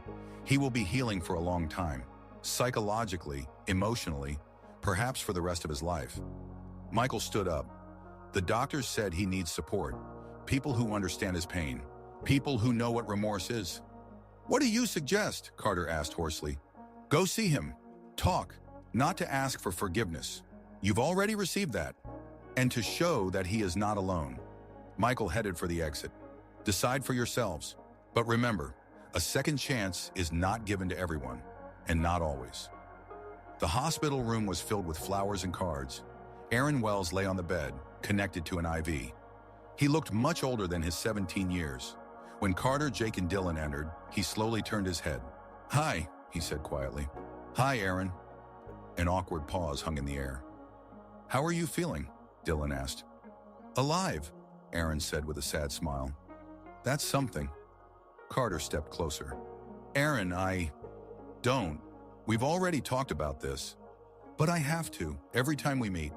Speaker 1: He will be healing for a long time, psychologically, emotionally, perhaps for the rest of his life. Michael stood up. The doctors said he needs support, people who understand his pain, people who know what remorse is. What do you suggest? Carter asked hoarsely. Go see him. Talk, not to ask for forgiveness. You've already received that. And to show that he is not alone. Michael headed for the exit. Decide for yourselves. But remember, a second chance is not given to everyone, and not always. The hospital room was filled with flowers and cards. Aaron Wells lay on the bed, connected to an IV. He looked much older than his 17 years. When Carter, Jake, and Dylan entered, he slowly turned his head. Hi, he said quietly. Hi, Aaron. An awkward pause hung in the air. How are you feeling? Dylan asked. Alive, Aaron said with a sad smile. That's something. Carter stepped closer. Aaron, don't. We've already talked about this. But I have to, every time we meet.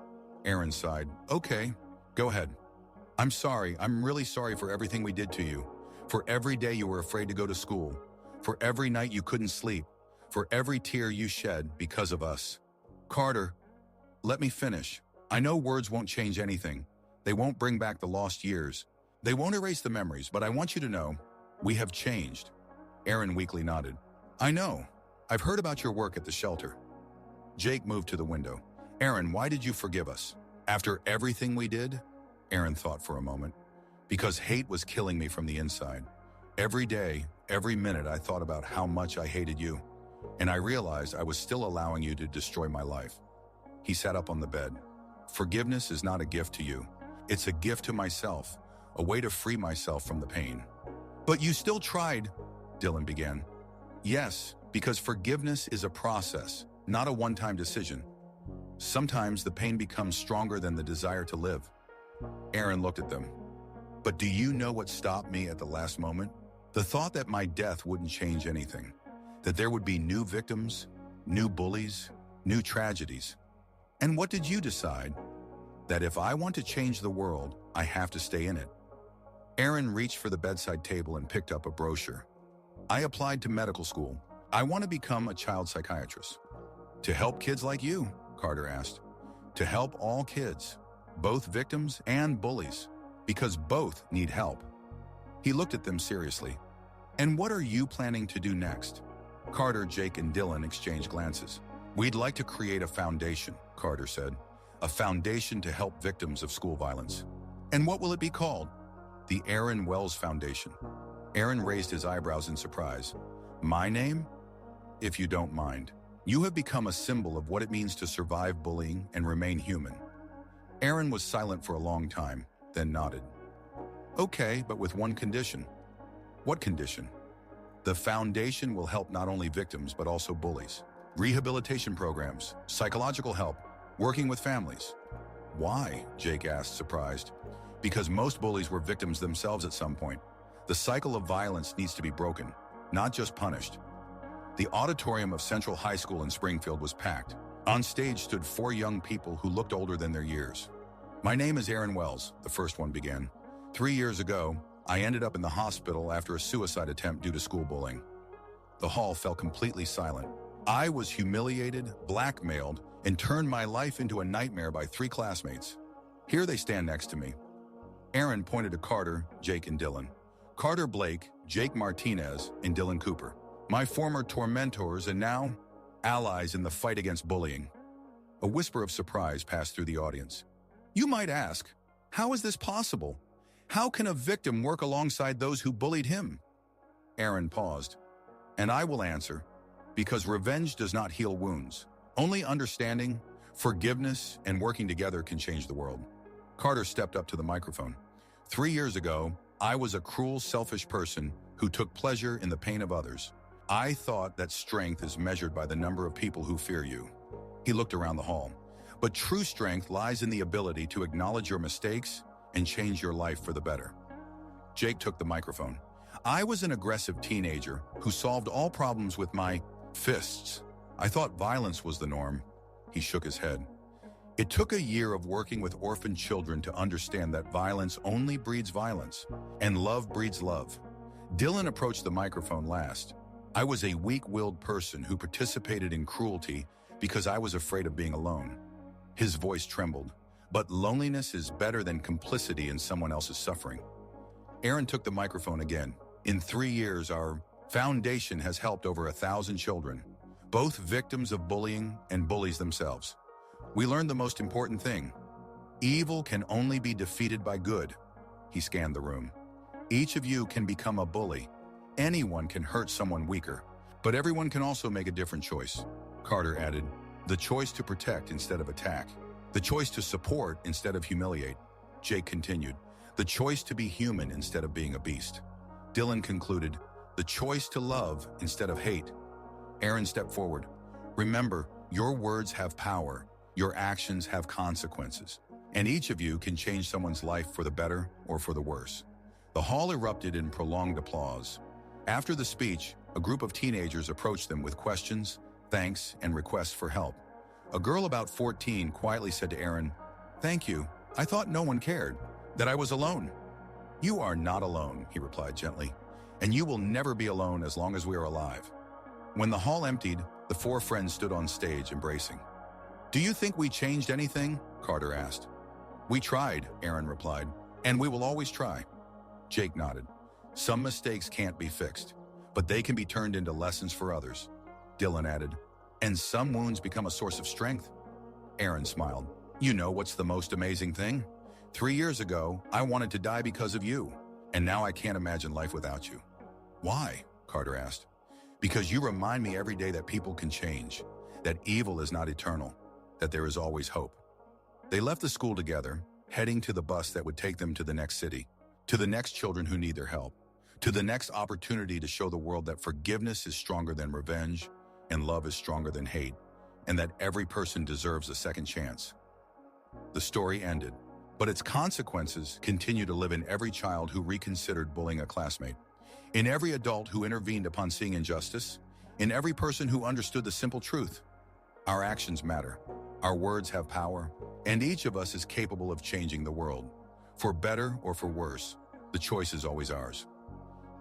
Speaker 1: Aaron sighed. Okay, go ahead. I'm sorry, I'm really sorry for everything we did to you. For every day you were afraid to go to school. For every night you couldn't sleep. For every tear you shed because of us. Carter, let me finish. I know words won't change anything. They won't bring back the lost years. They won't erase the memories, but I want you to know, we have changed. Aaron weakly nodded. I know. I've heard about your work at the shelter. Jake moved to the window. Aaron, why did you forgive us? After everything we did? Aaron thought for a moment. Because hate was killing me from the inside. Every day, every minute, I thought about how much I hated you. And I realized I was still allowing you to destroy my life. He sat up on the bed. Forgiveness is not a gift to you. It's a gift to myself, a way to free myself from the pain. But you still tried, Dylan began. Yes, because forgiveness is a process, not a one-time decision. Sometimes the pain becomes stronger than the desire to live. Aaron looked at them. But do you know what stopped me at the last moment? The thought that my death wouldn't change anything. That there would be new victims, new bullies, new tragedies. And what did you decide? That if I want to change the world, I have to stay in it. Aaron reached for the bedside table and picked up a brochure. I applied to medical school. I want to become a child psychiatrist. To help kids like you, Carter asked. To help all kids, both victims and bullies, because both need help. He looked at them seriously. And what are you planning to do next? Carter, Jake, and Dylan exchanged glances. We'd like to create a foundation, Carter said. A foundation to help victims of school violence. And what will it be called? The Aaron Wells Foundation. Aaron raised his eyebrows in surprise. My name? If you don't mind. You have become a symbol of what it means to survive bullying and remain human. Aaron was silent for a long time, then nodded. Okay, but with one condition. What condition? The foundation will help not only victims but also bullies. Rehabilitation programs, psychological help, working with families. Why? Jake asked, surprised. Because most bullies were victims themselves at some point. The cycle of violence needs to be broken, not just punished. The auditorium of Central High School in Springfield was packed. On stage stood 4 young people who looked older than their years. My name is Aaron Wells, the first one began. 3 years ago, I ended up in the hospital after a suicide attempt due to school bullying. The hall fell completely silent. I was humiliated, blackmailed, and turned my life into a nightmare by 3 classmates. Here they stand next to me. Aaron pointed to Carter, Jake, and Dylan. Carter Blake, Jake Martinez, and Dylan Cooper. My former tormentors and now allies in the fight against bullying. A whisper of surprise passed through the audience. You might ask, how is this possible? How can a victim work alongside those who bullied him? Aaron paused. And I will answer, because revenge does not heal wounds. Only understanding, forgiveness, and working together can change the world. Carter stepped up to the microphone. 3 years ago, I was a cruel, selfish person who took pleasure in the pain of others. I thought that strength is measured by the number of people who fear you. He looked around the hall. But true strength lies in the ability to acknowledge your mistakes and change your life for the better. Jake took the microphone. I was an aggressive teenager who solved all problems with my fists. I thought violence was the norm. He shook his head. It took a year of working with orphan children to understand that violence only breeds violence, and love breeds love. Dylan approached the microphone last. I was a weak-willed person who participated in cruelty because I was afraid of being alone. His voice trembled. But loneliness is better than complicity in someone else's suffering. Aaron took the microphone again. In 3 years, our foundation has helped over 1,000 children, both victims of bullying and bullies themselves. We learned the most important thing. Evil can only be defeated by good. He scanned the room. Each of you can become a bully. Anyone can hurt someone weaker, but everyone can also make a different choice. Carter added, the choice to protect instead of attack. The choice to support instead of humiliate. Jake continued, the choice to be human instead of being a beast. Dylan concluded, the choice to love instead of hate. Aaron stepped forward. Remember, your words have power, your actions have consequences, and each of you can change someone's life for the better or for the worse. The hall erupted in prolonged applause. After the speech, a group of teenagers approached them with questions, thanks, and requests for help. A girl about 14 quietly said to Aaron, thank you. I thought no one cared, that I was alone. You are not alone, he replied gently, and you will never be alone as long as we are alive. When the hall emptied, the 4 friends stood on stage embracing. Do you think we changed anything? Carter asked. We tried, Aaron replied, and we will always try. Jake nodded. Some mistakes can't be fixed, but they can be turned into lessons for others. Dylan added, and some wounds become a source of strength. Aaron smiled. You know what's the most amazing thing? 3 years ago, I wanted to die because of you, and now I can't imagine life without you. Why? Carter asked. Because you remind me every day that people can change, that evil is not eternal, that there is always hope. They left the school together, heading to the bus that would take them to the next city, to the next children who need their help, to the next opportunity to show the world that forgiveness is stronger than revenge, and love is stronger than hate, and that every person deserves a second chance. The story ended, but its consequences continue to live in every child who reconsidered bullying a classmate, in every adult who intervened upon seeing injustice, in every person who understood the simple truth. Our actions matter, our words have power, and each of us is capable of changing the world. For better or for worse, the choice is always ours.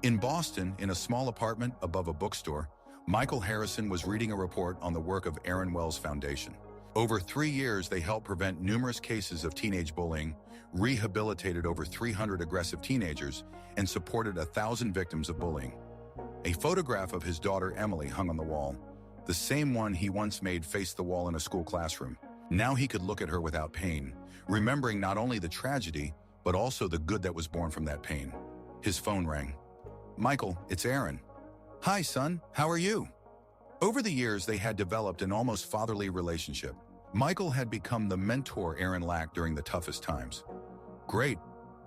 Speaker 1: In Boston, in a small apartment above a bookstore, Michael Harrison was reading a report on the work of Aaron Wells Foundation. Over 3 years, they helped prevent numerous cases of teenage bullying, rehabilitated over 300 aggressive teenagers, and supported 1,000 victims of bullying. A photograph of his daughter Emily hung on the wall, the same one he once made face the wall in a school classroom. Now he could look at her without pain, remembering not only the tragedy, but also the good that was born from that pain. His phone rang. Michael, it's Aaron. Hi, son. How are you? Over the years, they had developed an almost fatherly relationship. Michael had become the mentor Aaron lacked during the toughest times. Great.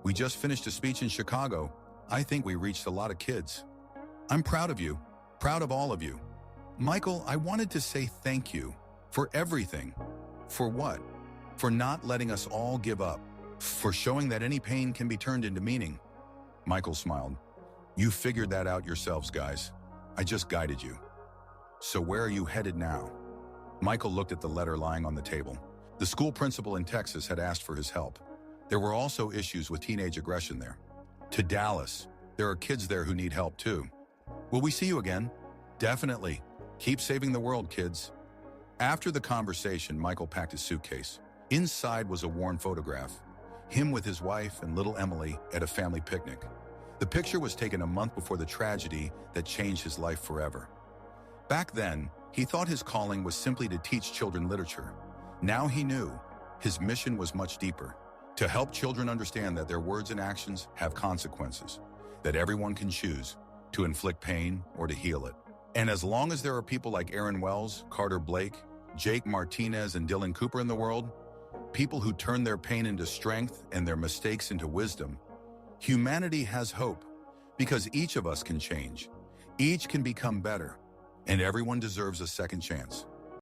Speaker 1: We just finished a speech in Chicago. I think we reached a lot of kids. I'm proud of you. Proud of all of you. Michael, I wanted to say thank you for everything. For what? For not letting us all give up. For showing that any pain can be turned into meaning. Michael smiled. You figured that out yourselves, guys. I just guided you. So where are you headed now? Michael looked at the letter lying on the table. The school principal in Texas had asked for his help. There were also issues with teenage aggression there. To Dallas. There are kids there who need help too. Will we see you again? Definitely. Keep saving the world, kids. After the conversation, Michael packed his suitcase. Inside was a worn photograph. Him with his wife and little Emily at a family picnic. The picture was taken a month before the tragedy that changed his life forever. Back then, he thought his calling was simply to teach children literature. Now he knew his mission was much deeper, to help children understand that their words and actions have consequences, that everyone can choose, to inflict pain, or to heal it. And as long as there are people like Aaron Wells, Carter Blake, Jake Martinez, and Dylan Cooper in the world, people who turn their pain into strength and their mistakes into wisdom, humanity has hope, because each of us can change, each can become better, and everyone deserves a second chance.